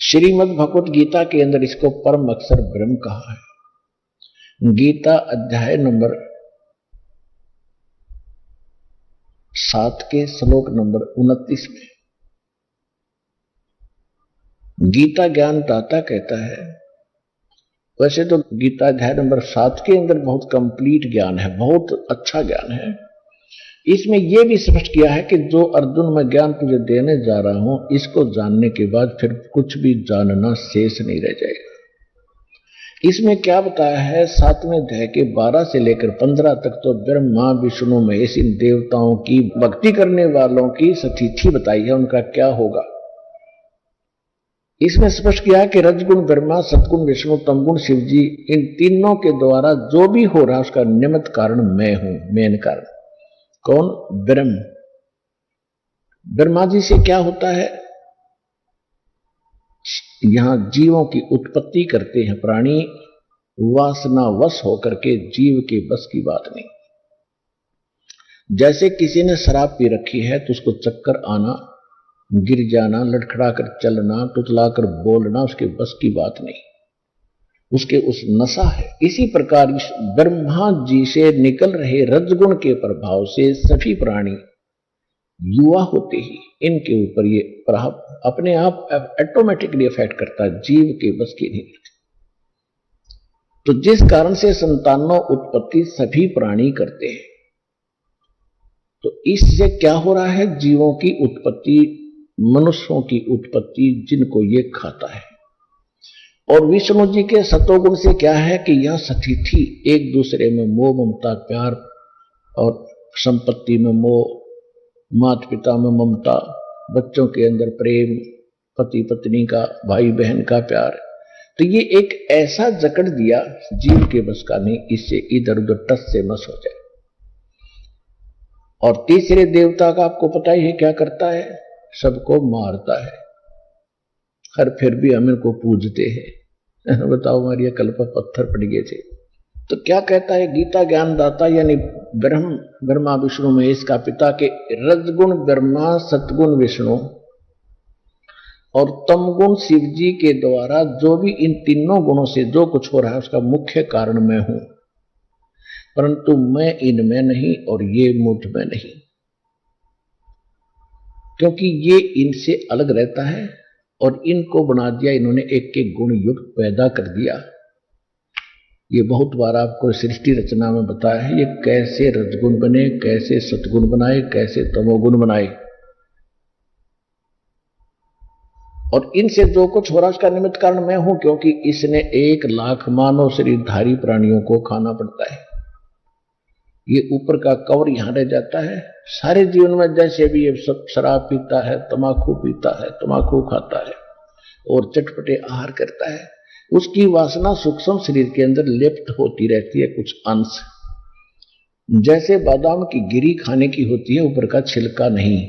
श्रीमद् भगवत गीता के अंदर इसको परम अक्षर ब्रह्म कहा है। गीता अध्याय नंबर 7 के श्लोक नंबर 29 में गीता ज्ञान दाता कहता है, वैसे तो गीता अध्याय नंबर 7 के अंदर बहुत कंप्लीट ज्ञान है, बहुत अच्छा ज्ञान है। इसमें यह भी स्पष्ट किया है कि जो अर्जुन मैं ज्ञान तुझे देने जा रहा हूं, इसको जानने के बाद फिर कुछ भी जानना शेष नहीं रह जाएगा। इसमें क्या बताया है, 7वें अध्याय के 12 से लेकर 15 तक तो ब्रह्मा विष्णु महेश इन देवताओं की भक्ति करने वालों की स्थिति बताई है, उनका क्या होगा। इसमें स्पष्ट किया कि रजगुण ब्रह्मा, सतगुण विष्णु, तमगुण शिव जी, इन तीनों के द्वारा जो भी हो रहा है उसका निमित्त कारण मैं हूं, मेन कारण कौन? ब्रह्म। ब्रह्मा जी से क्या होता है, यहां जीवों की उत्पत्ति करते हैं प्राणी, वासना वश होकर के, जीव के बस की बात नहीं। जैसे किसी ने शराब पी रखी है तो उसको चक्कर आना, गिर जाना, लड़खड़ाकर चलना, टुटलाकर बोलना उसके बस की बात नहीं। उसके उस नशा है। इसी प्रकार इस ब्रह्मा जी से निकल रहे रजगुण के प्रभाव से सभी प्राणी युवा होते ही इनके ऊपर ये प्रभाव अपने आप ऑटोमेटिकली इफेक्ट करता है, जीव के बस की नहीं। तो जिस कारण से संतानों उत्पत्ति सभी प्राणी करते हैं, तो इससे क्या हो रहा है, जीवों की उत्पत्ति, मनुष्यों की उत्पत्ति जिनको ये खाता है। और विष्णु जी के सतोगुण से क्या है कि यह सतिथि एक दूसरे में मोह ममता प्यार और संपत्ति में मोह, माता पिता में ममता, बच्चों के अंदर प्रेम, पति पत्नी का, भाई बहन का प्यार, तो ये एक ऐसा जकड़ दिया जीव के बस का नहीं, इससे इधर उधर टस से मस हो जाए। और तीसरे देवता का आपको पता ही है क्या करता है, सबको मारता है, हर फिर भी हम इनको पूजते हैं। बताओ हमारी कल पर पत्थर पड़ गए थे। तो क्या कहता है गीता ज्ञानदाता यानी ब्रह्मा विष्णु महेश का पिता के रजगुण ब्रह्मा, सतगुण विष्णु और तमगुण शिव जी के द्वारा जो भी इन तीनों गुणों से जो कुछ हो रहा है उसका मुख्य कारण मैं हूं, परंतु मैं इनमें नहीं और ये मुझ में नहीं, क्योंकि ये इनसे अलग रहता है और इनको बना दिया इन्होंने, एक एक गुण युक्त पैदा कर दिया। ये बहुत बार आपको सृष्टि रचना में बताया है, ये कैसे रजगुण बने, कैसे सतगुण बनाए, कैसे तमोगुण बनाए, और इनसे जो कुछ हो रहा है उसका निमित्त कारण मैं हूं, क्योंकि इसने 1 लाख मानव शरीरधारी प्राणियों को खाना पड़ता है। ये ऊपर का कवर यहां रह जाता है। सारे जीवन में जैसे भी ये सब शराब पीता है, तम्बाकू पीता है, तम्बाकू खाता है और चटपटे आहार करता है, उसकी वासना सूक्ष्म शरीर के अंदर लिप्त होती रहती है कुछ अंश, जैसे बादाम की गिरी खाने की होती है, ऊपर का छिलका नहीं।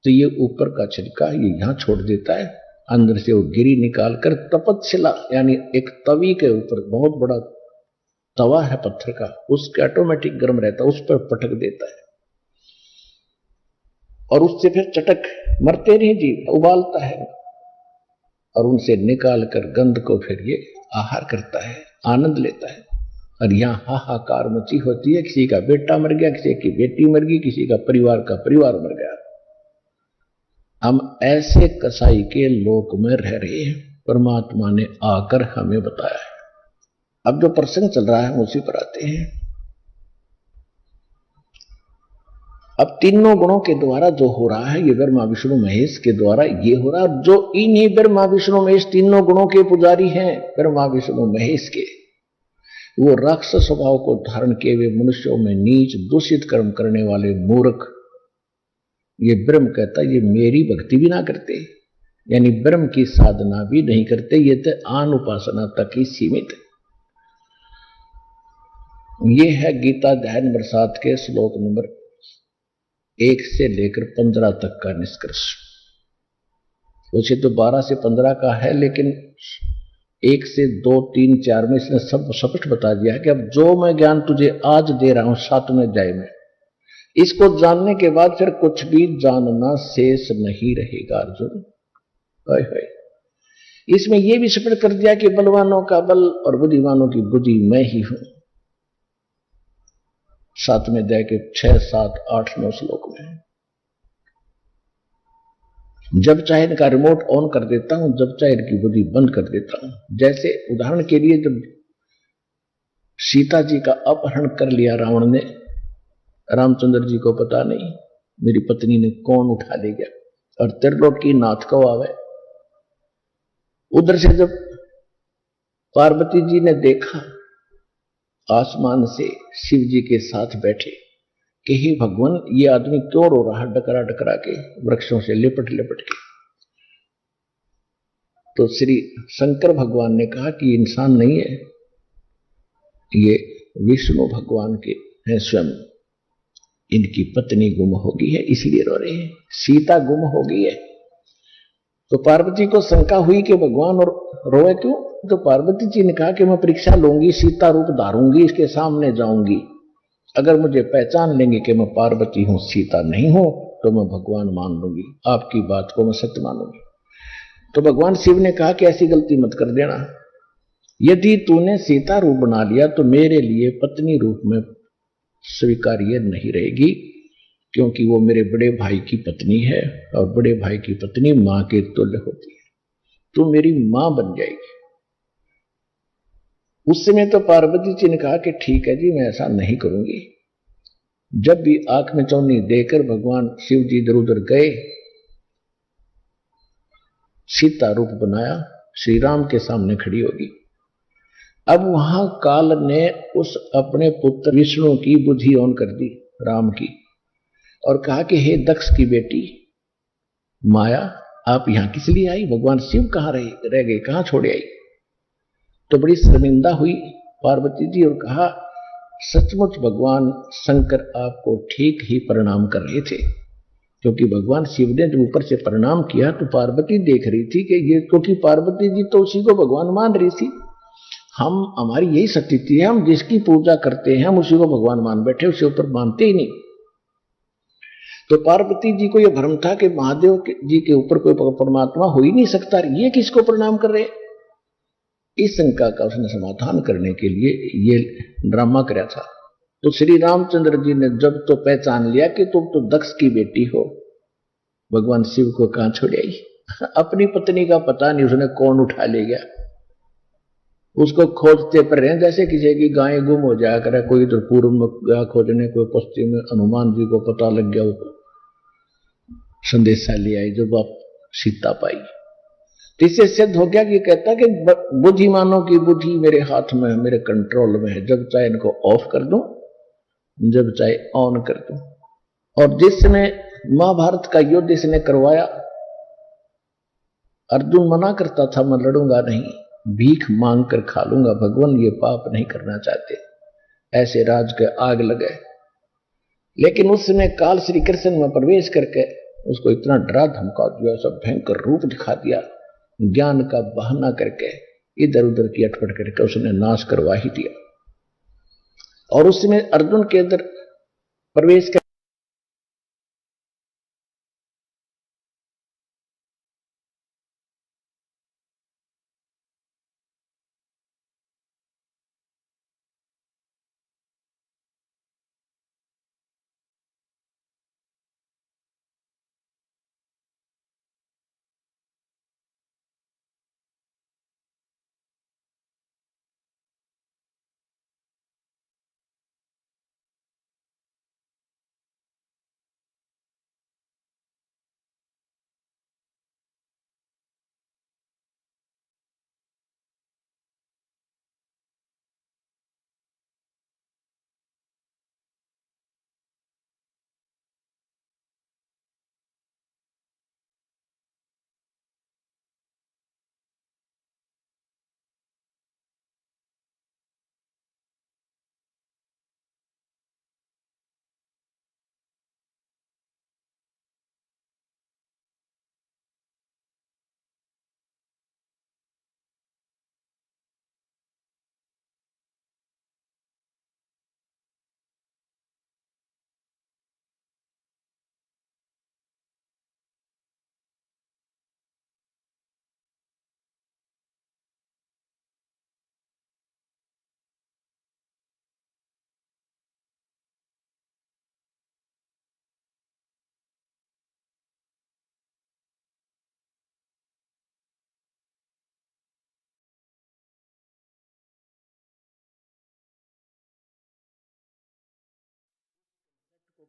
तो ये ऊपर का छिलका ये यहां छोड़ देता है, अंदर से वो गिरी निकालकर तपतशिला यानी एक तवी के ऊपर, बहुत बड़ा तवा है पत्थर का, उसके ऑटोमेटिक गर्म रहता है, उस पर पटक देता है और उससे फिर चटक मरते नहीं जीव उबालता है और उनसे निकालकर गंध को फिर ये आहार करता है, आनंद लेता है। और यहां हाहाकार मची होती है, किसी का बेटा मर गया, किसी की बेटी मर गई, किसी का परिवार मर गया। हम ऐसे कसाई के लोक में रह रहे हैं, परमात्मा ने आकर हमें बताया है। अब जो प्रसंग चल रहा है उसी पर आते हैं। अब तीनों गुणों के द्वारा जो हो रहा है ये ब्रह्मा विष्णु महेश के द्वारा ये हो रहा है, जो इन्हीं ब्रह्मा विष्णु महेश तीनों गुणों के पुजारी हैं, ब्रह्मा विष्णु महेश के, वो राक्षस स्वभाव को धारण किए हुए मनुष्यों में नीच दूषित कर्म करने वाले मूर्ख, ये ब्रह्म कहता ये मेरी भक्ति भी ना करते, यानी ब्रह्म की साधना भी नहीं करते, ये तो आन उपासना तक ही सीमित है। ये है गीता अध्याय नंबर 7 के श्लोक नंबर 1 से लेकर 15 तक का निष्कर्ष। वैसे तो 12 से 15 का है, लेकिन 1 से 2, 3, 4 में इसने सब स्पष्ट बता दिया है कि अब जो मैं ज्ञान तुझे आज दे रहा हूं 7वें अध्याय में, इसको जानने के बाद फिर कुछ भी जानना शेष नहीं रहेगा अर्जुन। इसमें यह भी स्पष्ट कर दिया कि बलवानों का बल और बुद्धिमानों की बुद्धि मैं ही हूं। 7वें अध्याय के 6, 7, 8, 9 श्लोक में जब चाहे इनका रिमोट ऑन कर देता हूं, जब चाहे इनकी बुद्धि बंद कर देता हूं। जैसे उदाहरण के लिए जब सीता जी का अपहरण कर लिया रावण ने, रामचंद्र जी को पता नहीं, मेरी पत्नी ने कौन उठा ले गया, और त्रिलोकी नाथ को आवे। उधर से जब पार्वती जी ने देखा आसमान से शिव जी के साथ बैठे कि हे भगवान ये आदमी क्यों रो रहा, डकरा डकरा के वृक्षों से लिपट लिपट के, तो श्री शंकर भगवान ने कहा कि इंसान नहीं है, ये विष्णु भगवान के हैं स्वयं, इनकी पत्नी गुम हो गई है इसलिए रो रहे हैं, सीता गुम हो गई है। तो पार्वती को शंका हुई कि भगवान और रोए क्यों? तो पार्वती जी ने कहा कि मैं परीक्षा लूंगी, सीता रूप धारूंगी, इसके सामने जाऊंगी, अगर मुझे पहचान लेंगे कि मैं पार्वती हूं, सीता नहीं हूं, तो मैं भगवान मान लूंगी, आपकी बात को मैं सत्य मानूंगी। तो भगवान शिव ने कहा कि ऐसी गलती मत कर देना, यदि तूने सीता रूप बना लिया तो मेरे लिए पत्नी रूप में स्वीकार्य नहीं रहेगी, क्योंकि वो मेरे बड़े भाई की पत्नी है और बड़े भाई की पत्नी मां के तुल्य होती है। तू मेरी मां बन जाएगी। उस समय तो पार्वती जी ने कहा कि ठीक है जी, मैं ऐसा नहीं करूंगी। जब भी आंख में चौनी देकर भगवान शिव जी इधर उधर गए, सीता रूप बनाया, श्री राम के सामने खड़ी होगी। अब वहां काल ने उस अपने पुत्र विष्णु की बुद्धि ऑन कर दी राम की, और कहा कि हे दक्ष की बेटी माया, आप यहां किस लिए आई? भगवान शिव कहां रह गए, कहां छोड़े आई? तो बड़ी शर्मिंदा हुई पार्वती जी और कहा, सचमुच भगवान शंकर आपको ठीक ही प्रणाम कर रहे थे, क्योंकि भगवान शिव ने जब ऊपर से प्रणाम किया तो पार्वती देख रही थी कि ये, क्योंकि पार्वती जी तो उसी को भगवान मान रही थी। हमारी यही स्थिति है, हम जिसकी पूजा करते हैं हम उसी को भगवान मान बैठे, उससे ऊपर मानते ही नहीं। तो पार्वती जी को यह भ्रम था कि महादेव जी के ऊपर कोई परमात्मा हो ही नहीं सकता, ये किसको प्रणाम कर रहे? इस शंका का उसने समाधान करने के लिए ये ड्रामा कराया था। तो श्री रामचंद्र जी ने जब तो पहचान लिया कि तुम तो दक्ष की बेटी हो, भगवान शिव को कहां छोड़ आई? अपनी पत्नी का पता नहीं उसने कौन उठा ले गया, उसको खोजते पर रहे जैसे किसी की गाय गुम हो जाया करे, कोई इधर पूर्व में गया खोजने, कोई पश्चिम में, हनुमान जी को पता लग गया, वो संदेशा ले आई, जब आप सीता पाई। तो इससे सिद्ध हो गया कि कहता कि बुद्धिमानों की बुद्धि मेरे हाथ में है, मेरे कंट्रोल में है, जब चाहे इनको ऑफ कर दूं, जब चाहे ऑन कर दूं। और जिसने महाभारत का युद्ध इसने करवाया, अर्जुन मना करता था मैं लड़ूंगा नहीं, भीख मांग कर खा लूंगा, भगवान ये पाप नहीं करना चाहते, ऐसे राज के आग लगे। लेकिन उसने काल श्री कृष्ण में प्रवेश करके उसको इतना डरा धमका दिया, सब भयंकर रूप दिखा दिया, ज्ञान का बहाना करके इधर उधर की अटपट करके उसने नाश करवा ही दिया। और उसने अर्जुन के अंदर प्रवेश कर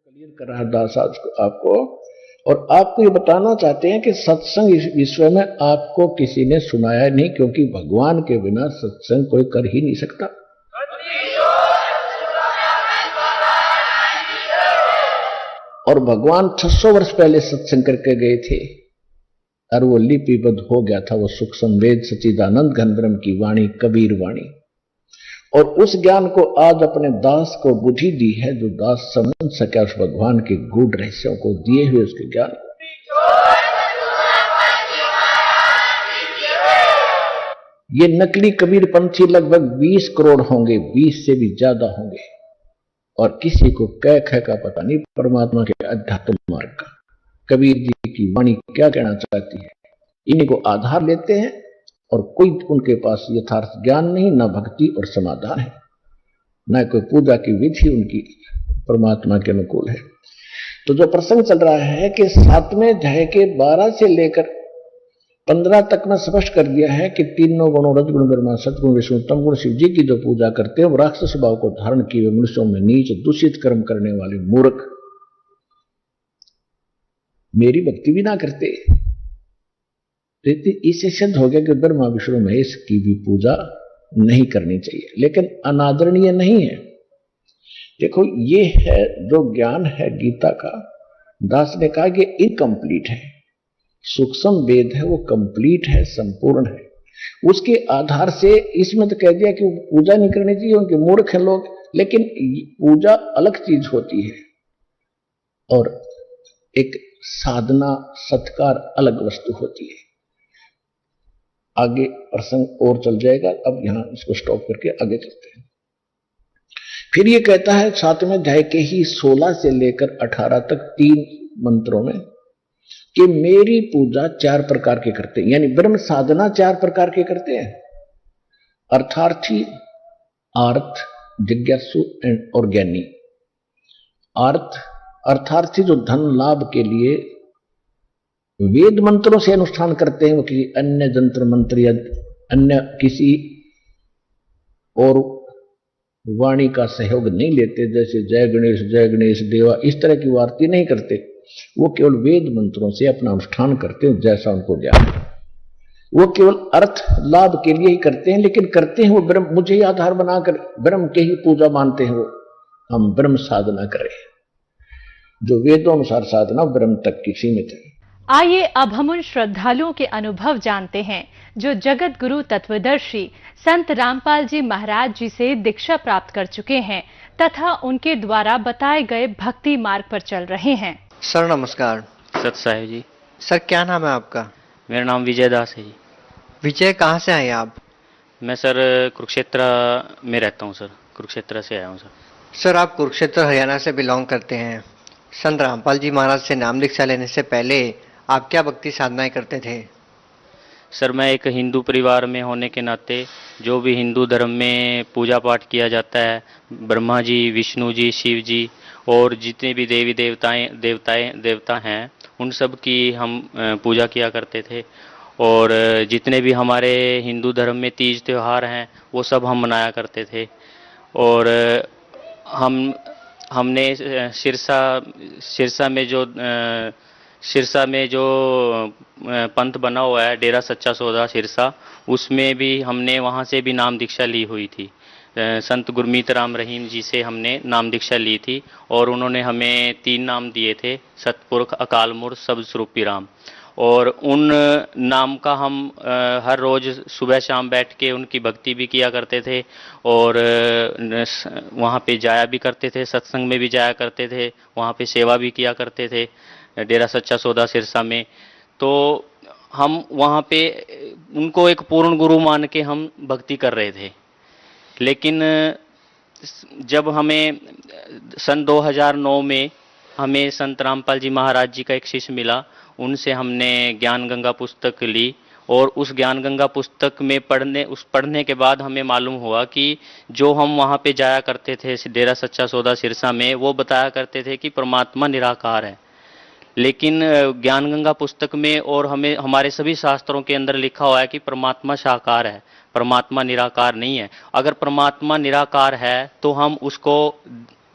क्लियर कर रहा दास आज आपको, और आपको ये बताना चाहते हैं कि सत्संग इस विश्व में आपको किसी ने सुनाया नहीं, क्योंकि भगवान के बिना सत्संग कोई कर ही नहीं सकता। और भगवान 600 वर्ष पहले सत्संग करके गए थे और वो लिपिबद्ध हो गया था, वो सूक्ष्म वेद सच्चिदानंद घन ब्रह्म की वाणी, कबीर वाणी। और उस ज्ञान को आज अपने दास को बुद्धि दी है, जो दास समझ सके उस भगवान के गूढ़ रहस्यों को दिए हुए उसके ज्ञान को। ये नकली कबीर पंथी लगभग 20 करोड़ होंगे, 20 से भी ज्यादा होंगे, और किसी को कह का पता नहीं परमात्मा के अध्यात्म मार्ग का, कबीर जी की वाणी क्या कहना चाहती है। इन्हीं को आधार लेते हैं और कोई उनके पास यथार्थ ज्ञान नहीं, न भक्ति और समाधान है, न कोई पूजा की विधि उनकी परमात्मा के अनुकूल है। तो जो प्रसंग चल रहा है कि 7वें अध्याय के 12 से लेकर 15 तक में स्पष्ट कर दिया है कि तीनों गुणों रजगुण ब्रह्मा सतगुण विष्णु तम गुण शिव जी की जो पूजा करते हैं वो राक्षस स्वभाव को धारण किए मनुष्यों में नीच दूषित कर्म करने वाले मूर्ख मेरी भक्ति भी ना करते। इससे सिद्ध हो गया कि ब्रह्मा विष्णु महेश की भी पूजा नहीं करनी चाहिए, लेकिन अनादरणीय नहीं है। देखो ये है जो ज्ञान है गीता का, दास ने कहा कि इनकम्प्लीट है, सूक्ष्म वेद है वो कंप्लीट है, संपूर्ण है। उसके आधार से इसमें तो कह दिया कि पूजा नहीं करनी चाहिए, उनके मूर्ख हैं लोग, लेकिन पूजा अलग चीज होती है और एक साधना सत्कार अलग वस्तु होती है। आगे प्रसंग और चल जाएगा, अब यहां इसको स्टॉप करके आगे चलते हैं। फिर ये कहता है 7वें अध्याय के ही 16 से लेकर 18 तक 3 मंत्रों में कि मेरी पूजा 4 प्रकार के करते हैं, यानी ब्रह्म साधना 4 प्रकार के करते हैं, अर्थार्थी, आर्थ, जिज्ञासु और ज्ञानी। अर्थार्थी जो धन लाभ के लिए वेद मंत्रों से अनुष्ठान करते हैं, वो किसी अन्य जंत्र मंत्र या अन्य किसी और वाणी का सहयोग नहीं लेते, जैसे जय गणेश देवा इस तरह की आरती नहीं करते, वो केवल वेद मंत्रों से अपना अनुष्ठान करते हैं जैसा उनको ज्ञान है। वो केवल अर्थ लाभ के लिए ही करते हैं, लेकिन करते हैं वो ब्रह्म, मुझे ही आधार बनाकर ब्रह्म के ही पूजा मानते हैं। वो हम ब्रह्म साधना कर रहे हैं, जो वेदों अनुसार साधना ब्रह्म तक की सीमित है। आइए अब हम उन श्रद्धालुओं के अनुभव जानते हैं जो जगत गुरु तत्वदर्शी संत रामपाल जी महाराज जी से दीक्षा प्राप्त कर चुके हैं तथा उनके द्वारा बताए गए भक्ति मार्ग पर चल रहे हैं। सर नमस्कार। सत साहिब जी। सर क्या नाम है आपका? मेरा नाम विजय दास है जी। विजय, कहाँ से आए आप? मैं सर कुरुक्षेत्र में रहता हूँ सर, कुरुक्षेत्र से आया हूँ सर। सर आप कुरुक्षेत्र हरियाणा से बिलोंग करते हैं। संत रामपाल जी महाराज से नाम दीक्षा लेने से पहले आप क्या भक्ति साधनाएं करते थे? सर मैं एक हिंदू परिवार में होने के नाते जो भी हिंदू धर्म में पूजा पाठ किया जाता है, ब्रह्मा जी, विष्णु जी, शिव जी और जितने भी देवी देवता हैं उन सब की हम पूजा किया करते थे। और जितने भी हमारे हिंदू धर्म में तीज त्यौहार हैं वो सब हम मनाया करते थे। और हमने सिरसा में जो पंथ बना हुआ है डेरा सच्चा सौदा सिरसा, उसमें भी हमने वहाँ से भी नाम दीक्षा ली हुई थी। संत गुरमीत राम रहीम जी से हमने नाम दीक्षा ली थी और उन्होंने हमें 3 नाम दिए थे, सतपुरख, अकाल मूर्त, शब्द स्वरूपी राम। और उन नाम का हम हर रोज़ सुबह शाम बैठ के उनकी भक्ति भी किया करते थे और वहाँ पे जाया भी करते थे, सत्संग में भी जाया करते थे, वहाँ पे सेवा भी किया करते थे डेरा सच्चा सौदा सिरसा में। तो हम वहाँ पे उनको एक पूर्ण गुरु मान के हम भक्ति कर रहे थे। लेकिन जब हमें सन 2009 में हमें संत रामपाल जी महाराज जी का एक शिष्य मिला, उनसे हमने ज्ञान गंगा पुस्तक ली और उस ज्ञान गंगा पुस्तक में पढ़ने के बाद हमें मालूम हुआ कि जो हम वहाँ पे जाया करते थे डेरा सच्चा सौदा सिरसा में, वो बताया करते थे कि परमात्मा निराकार है। लेकिन ज्ञान गंगा पुस्तक में और हमें हमारे सभी शास्त्रों के अंदर लिखा हुआ है कि परमात्मा साकार है, परमात्मा निराकार नहीं है। अगर परमात्मा निराकार है तो हम उसको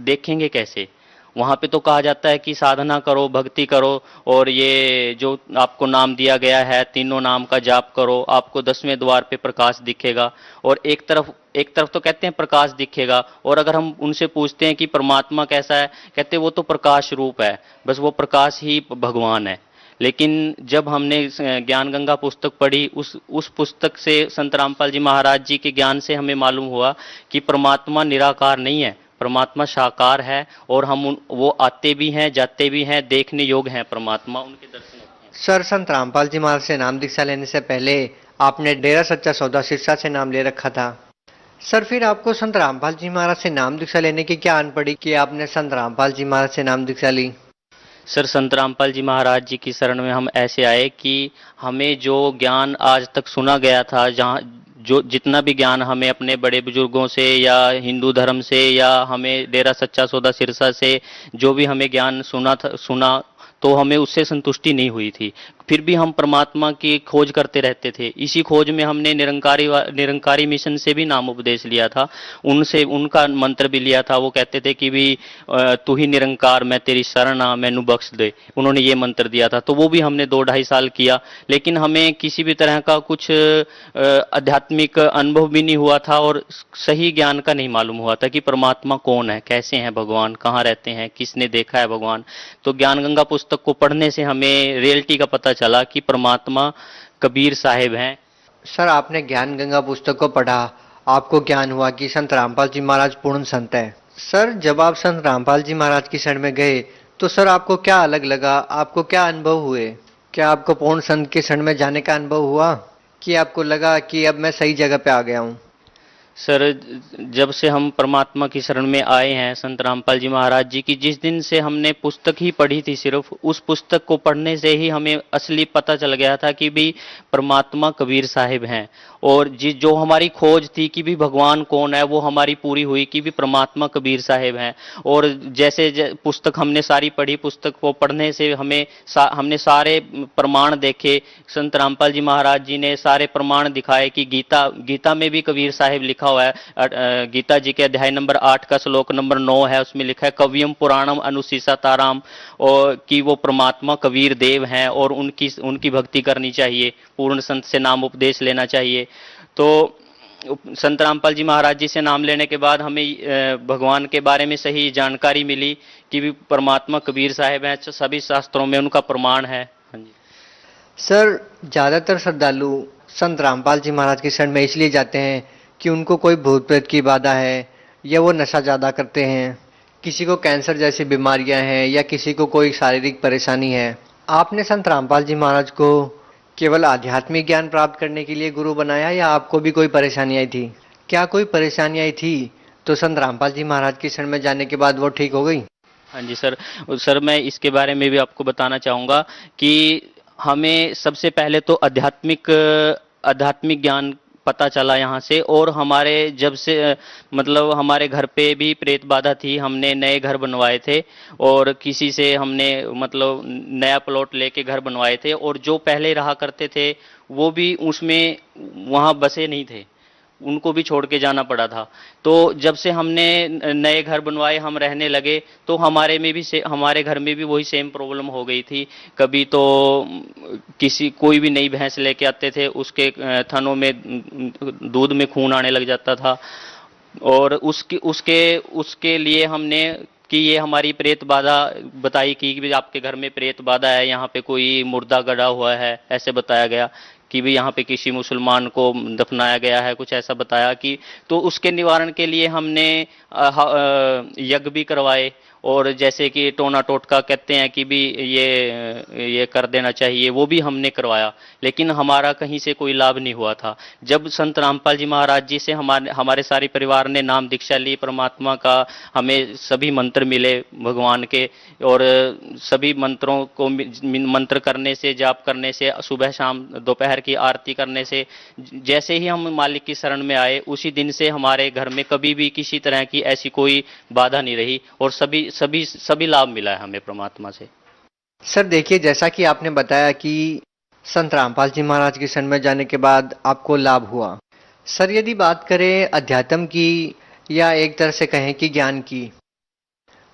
देखेंगे कैसे? वहाँ पे तो कहा जाता है कि साधना करो, भक्ति करो और ये जो आपको नाम दिया गया है तीनों नाम का जाप करो, आपको 10वें द्वार पे प्रकाश दिखेगा। और एक तरफ तो कहते हैं प्रकाश दिखेगा, और अगर हम उनसे पूछते हैं कि परमात्मा कैसा है, कहते हैं वो तो प्रकाश रूप है, बस वो प्रकाश ही भगवान है। लेकिन जब हमने ज्ञान गंगा पुस्तक पढ़ी, उस पुस्तक से संत रामपाल जी महाराज जी के ज्ञान से हमें मालूम हुआ कि परमात्मा निराकार नहीं है, परमात्मा साकार है और वो आते भी हैं, जाते भी हैं, देखने योग्य हैं परमात्मा, उनके दर्शन होते हैं। सर संत रामपाल जी महाराज से नाम दीक्षा लेने से पहले आपने डेरा सच्चा सौदा सिरसा से नाम ले रखा था। सर फिर आपको संत रामपाल जी महाराज से नाम दीक्षा लेने की क्या आन पड़ी कि आपने संत रामपाल जी महाराज से नाम दीक्षा ली? सर संत रामपाल जी महाराज जी की शरण में हम ऐसे आए कि हमें जो ज्ञान आज तक सुना गया था, जहाँ जो जितना भी ज्ञान हमें अपने बड़े बुजुर्गों से या हिंदू धर्म से या हमें डेरा सच्चा सौदा सिरसा से जो भी हमें ज्ञान सुना तो हमें उससे संतुष्टि नहीं हुई थी। फिर भी हम परमात्मा की खोज करते रहते थे। इसी खोज में हमने निरंकारी मिशन से भी नाम उपदेश लिया था, उनसे उनका मंत्र भी लिया था। वो कहते थे कि भी तू ही निरंकार, मैं तेरी शरण आ, मैनू बख्श दे। उन्होंने ये मंत्र दिया था, तो वो भी हमने 2-2.5 साल किया, लेकिन हमें किसी भी तरह का कुछ आध्यात्मिक अनुभव भी नहीं हुआ था और सही ज्ञान का नहीं मालूम हुआ था कि परमात्मा कौन है, कैसे हैं भगवान, कहाँ रहते हैं, किसने देखा है भगवान। तो ज्ञान गंगा पुस्तक को पढ़ने से हमें रियलिटी का पता चला कि परमात्मा कबीर साहिब हैं। सर, आपने ज्ञान गंगा पुस्तक को पढ़ा, आपको ज्ञान हुआ कि संत रामपाल जी महाराज पूर्ण संत है। सर, जब आप संत रामपाल जी महाराज की शरण में गए तो सर आपको क्या अलग लगा, आपको क्या अनुभव हुए? क्या आपको पूर्ण संत की शरण में जाने का अनुभव हुआ कि आपको लगा कि अब मैं सही जगह पे आ गया हूँ? सर, जब से हम परमात्मा की शरण में आए हैं संत रामपाल जी महाराज जी की, जिस दिन से हमने पुस्तक ही पढ़ी थी, सिर्फ उस पुस्तक को पढ़ने से ही हमें असली पता चल गया था कि भी परमात्मा कबीर साहिब हैं। और जो हमारी खोज थी कि भी भगवान कौन है, वो हमारी पूरी हुई कि भी परमात्मा कबीर साहिब हैं। और जैसे पुस्तक हमने सारी पढ़ी, पुस्तक को पढ़ने से हमने सारे प्रमाण देखे। संत रामपाल जी महाराज जी ने सारे प्रमाण दिखाए कि गीता में भी कबीर साहिब लिखा हुआ है। गीता जी के अध्याय नंबर 8 का श्लोक नंबर 9 है, उसमें लिखा है कवियम पुराणम अनुशीसाताराम, और कि वो परमात्मा कबीर देव हैं और उनकी भक्ति करनी चाहिए, पूर्ण संत से नाम उपदेश लेना चाहिए। तो संत रामपाल जी महाराज जी से नाम लेने के बाद हमें भगवान के बारे में सही जानकारी मिली कि भी परमात्मा कबीर साहिब हैं, सभी शास्त्रों में उनका प्रमाण है। हाँ जी सर, ज्यादातर श्रद्धालु संत रामपाल जी महाराज की शरण में इसलिए जाते हैं कि उनको कोई भूत प्रेत की बाधा है, या वो नशा ज्यादा करते हैं, किसी को कैंसर जैसी बीमारियां हैं, या किसी को कोई शारीरिक परेशानी है। आपने संत रामपाल जी महाराज को केवल आध्यात्मिक ज्ञान प्राप्त करने के लिए गुरु बनाया, या आपको भी कोई परेशानी आई थी? क्या कोई परेशानी आई थी तो संत रामपाल जी महाराज की शरण में जाने के बाद वो ठीक हो गई? हाँ जी सर, मैं इसके बारे में भी आपको बताना चाहूँगा कि हमें सबसे पहले तो आध्यात्मिक ज्ञान पता चला यहाँ से। और हमारे जब से मतलब हमारे घर पे भी प्रेत बाधा थी, हमने नए घर बनवाए थे और किसी से हमने मतलब नया प्लॉट लेके घर बनवाए थे, और जो पहले रहा करते थे वो भी उसमें वहाँ बसे नहीं थे, उनको भी छोड़ के जाना पड़ा था। तो जब से हमने नए घर बनवाए, हम रहने लगे, तो हमारे घर में भी वही सेम प्रॉब्लम हो गई थी। कभी तो कोई भी नई भैंस लेके आते थे, उसके थनों में दूध में खून आने लग जाता था, और उसके लिए हमने कि ये हमारी प्रेत बाधा बताई कि आपके घर में प्रेत बाधा है, यहाँ पे कोई मुर्दा गड़ा हुआ है, ऐसे बताया गया कि भी यहाँ पे किसी मुसलमान को दफनाया गया है, कुछ ऐसा बताया कि। तो उसके निवारण के लिए हमने यज्ञ भी करवाए, और जैसे कि टोना टोटका कहते हैं कि भी ये कर देना चाहिए, वो भी हमने करवाया, लेकिन हमारा कहीं से कोई लाभ नहीं हुआ था। जब संत रामपाल जी महाराज जी से हमारे सारे परिवार ने नाम दीक्षा ली परमात्मा का, हमें सभी मंत्र मिले भगवान के, और सभी मंत्रों को मंत्र करने से, जाप करने से, सुबह शाम दोपहर की आरती करने से, जैसे ही हम मालिक की शरण में आए उसी दिन से हमारे घर में कभी भी किसी तरह की ऐसी कोई बाधा नहीं रही, और सभी लाभ मिला है हमें परमात्मा से। सर देखिए, जैसा कि आपने बताया कि संत रामपाल जी महाराज की शरण में जाने के बाद आपको लाभ हुआ। सर, यदि बात करें अध्यात्म की, या एक तरह से कहें कि ज्ञान की,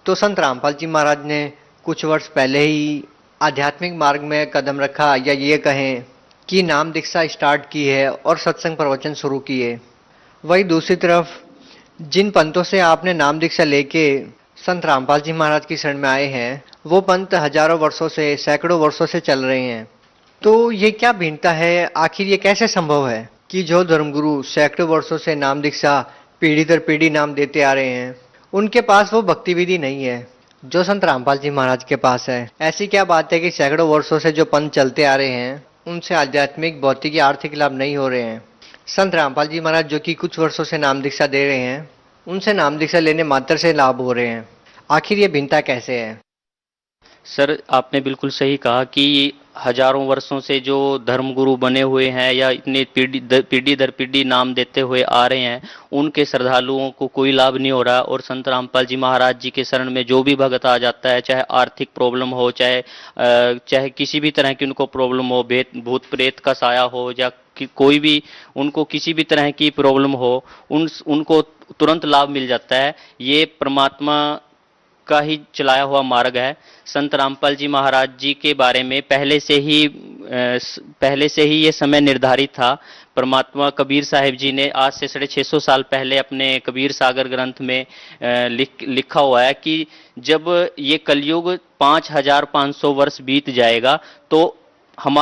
तो संत रामपाल जी महाराज ने कुछ वर्ष पहले ही आध्यात्मिक मार्ग में कदम रखा, या ये कहें कि नाम दीक्षा स्टार्ट की है और सत्संग प्रवचन शुरू किए। वही दूसरी तरफ जिन पंथों से आपने नाम दीक्षा लेके संत रामपाल जी महाराज की शरण में आए हैं, वो पंथ हजारों वर्षों से, सैकड़ों वर्षों से चल रहे हैं। तो ये क्या भिन्नता है? आखिर ये कैसे संभव है कि जो धर्मगुरु सैकड़ों वर्षों से नाम दीक्षा पीढ़ी दर पीढ़ी नाम देते आ रहे हैं, उनके पास वो भक्ति विधि नहीं है जो संत रामपाल जी महाराज के पास है? ऐसी क्या बात है कि सैकड़ों वर्षों से जो पंथ चलते आ रहे हैं उनसे आध्यात्मिक, भौतिक या आर्थिक लाभ नहीं हो रहे हैं? संत रामपाल जी महाराज जो कि कुछ वर्षों से नाम दीक्षा दे रहे हैं, उनसे नाम दीक्षा लेने मात्र से लाभ हो रहे हैं। आखिर ये भिन्नता कैसे है? सर आपने बिल्कुल सही कहा कि हजारों वर्षों से जो धर्मगुरु बने हुए हैं या इतने पीढ़ी दर पीढ़ी नाम देते हुए आ रहे हैं, उनके श्रद्धालुओं को कोई लाभ नहीं हो रहा। और संत रामपाल जी महाराज जी के शरण में जो भी भगत आ जाता है, चाहे आर्थिक प्रॉब्लम हो, चाहे किसी भी तरह की उनको प्रॉब्लम हो, भूत प्रेत का साया हो या कि कोई भी उनको किसी भी तरह की प्रॉब्लम हो, उनको तुरंत लाभ मिल जाता है। ये परमात्मा का ही चलाया हुआ मार्ग है। संत रामपाल जी महाराज जी के बारे में पहले से ही ये समय निर्धारित था। परमात्मा कबीर साहिब जी ने आज से 650 साल पहले अपने कबीर सागर ग्रंथ में लिखा हुआ है कि जब ये कलयुग 5500 वर्ष बीत जाएगा तो हम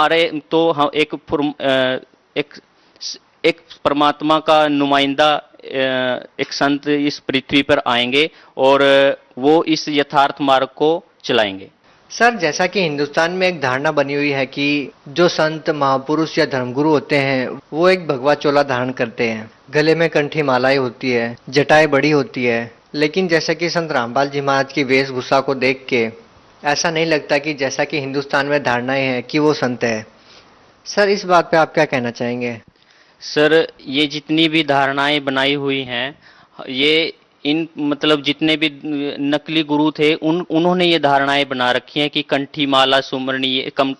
एक परमात्मा का नुमाइंदा एक संत इस पृथ्वी पर आएंगे और वो इस यथार्थ मार्ग को चलाएंगे। सर, जैसा कि हिंदुस्तान में एक धारणा बनी हुई है कि जो संत महापुरुष या धर्मगुरु होते हैं वो एक भगवा चोला धारण करते हैं, गले में कंठी मालाएं होती है, जटाएं बड़ी होती है, लेकिन जैसा कि संत रामपाल जी महाराज की वेशभूषा को देख के ऐसा नहीं लगता कि जैसा कि हिंदुस्तान में धारणाएं हैं कि वो संत है। सर, इस बात पे आप क्या कहना चाहेंगे? सर, ये जितनी भी धारणाएं बनाई हुई हैं, ये मतलब जितने भी नकली गुरु थे उन्होंने ये धारणाएं बना रखी हैं कि कंठी माला सुमरनी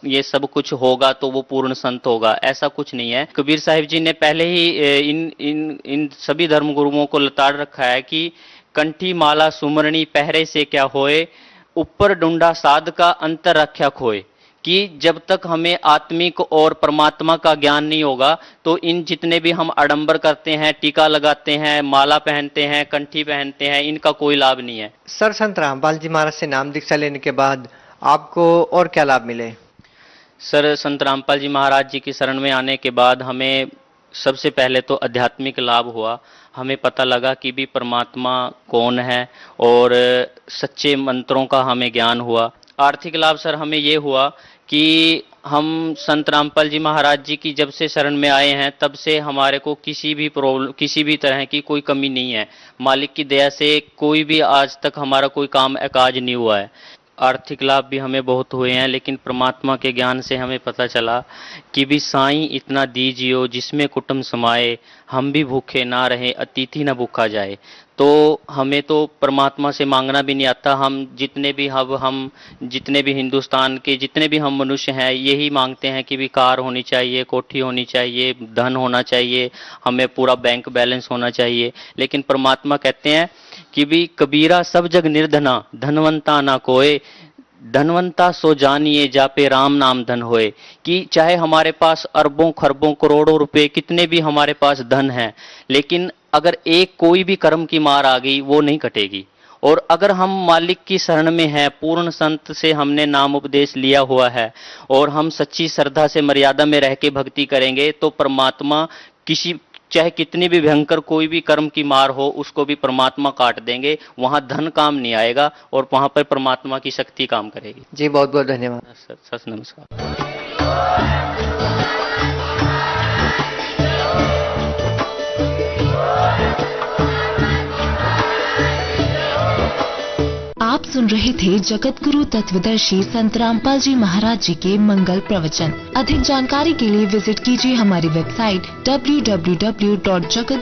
ये सब कुछ होगा तो वो पूर्ण संत होगा। ऐसा कुछ नहीं है। कबीर साहिब जी ने पहले ही इन सभी धर्म गुरुओं को लताड़ रखा है कि कंठी माला सुमरनी पहरे से क्या होए, ऊपर डुंडा साध का अंतर रख्या खोए, कि जब तक हमें आत्मिक और परमात्मा का ज्ञान नहीं होगा तो इन जितने भी हम आडंबर करते हैं, टीका लगाते हैं, माला पहनते हैं, कंठी पहनते हैं, इनका कोई लाभ नहीं है। सर, संत रामपाल जी महाराज से नाम दीक्षा लेने के बाद आपको और क्या लाभ मिले? सर, संत रामपाल जी महाराज जी की शरण में आने के बाद हमें सबसे पहले तो आध्यात्मिक लाभ हुआ। हमें पता लगा कि भी परमात्मा कौन है और सच्चे मंत्रों का हमें ज्ञान हुआ। आर्थिक लाभ सर हमें ये हुआ कि हम संत रामपाल जी महाराज जी की जब से शरण में आए हैं तब से हमारे को किसी भी तरह की कोई कमी नहीं है। मालिक की दया से कोई भी आज तक हमारा कोई काम अकाज नहीं हुआ है। आर्थिक लाभ भी हमें बहुत हुए हैं, लेकिन परमात्मा के ज्ञान से हमें पता चला कि भी साईं इतना दीजियो जिसमें कुटुंब समाए, हम भी भूखे ना रहे अतिथि ना भूखा जाए। तो हमें तो परमात्मा से मांगना भी नहीं आता। हम जितने भी हिंदुस्तान के जितने भी हम मनुष्य हैं यही मांगते हैं कि भी कार होनी चाहिए, कोठी होनी चाहिए, धन होना चाहिए, हमें पूरा बैंक बैलेंस होना चाहिए। लेकिन परमात्मा कहते हैं कि भी कबीरा सब जग निर्धना, धनवंता ना कोय, धनवंता सो जानिए जापे राम नाम धन होए। कि चाहे हमारे पास अरबों खरबों करोड़ों रुपए कितने भी हमारे पास धन है, लेकिन अगर एक कोई भी कर्म की मार आ गई वो नहीं कटेगी। और अगर हम मालिक की शरण में हैं, पूर्ण संत से हमने नाम उपदेश लिया हुआ है और हम सच्ची श्रद्धा से मर्यादा में रह के भक्ति करेंगे तो परमात्मा चाहे कितनी भी भयंकर कोई भी कर्म की मार हो उसको भी परमात्मा काट देंगे। वहां धन काम नहीं आएगा और वहां पर परमात्मा की शक्ति काम करेगी। जी, बहुत बहुत धन्यवाद सर। नमस्कार। आप सुन रहे थे जगत गुरु तत्वदर्शी संत रामपाल जी महाराज जी के मंगल प्रवचन। अधिक जानकारी के लिए विजिट कीजिए हमारी वेबसाइट www.jagat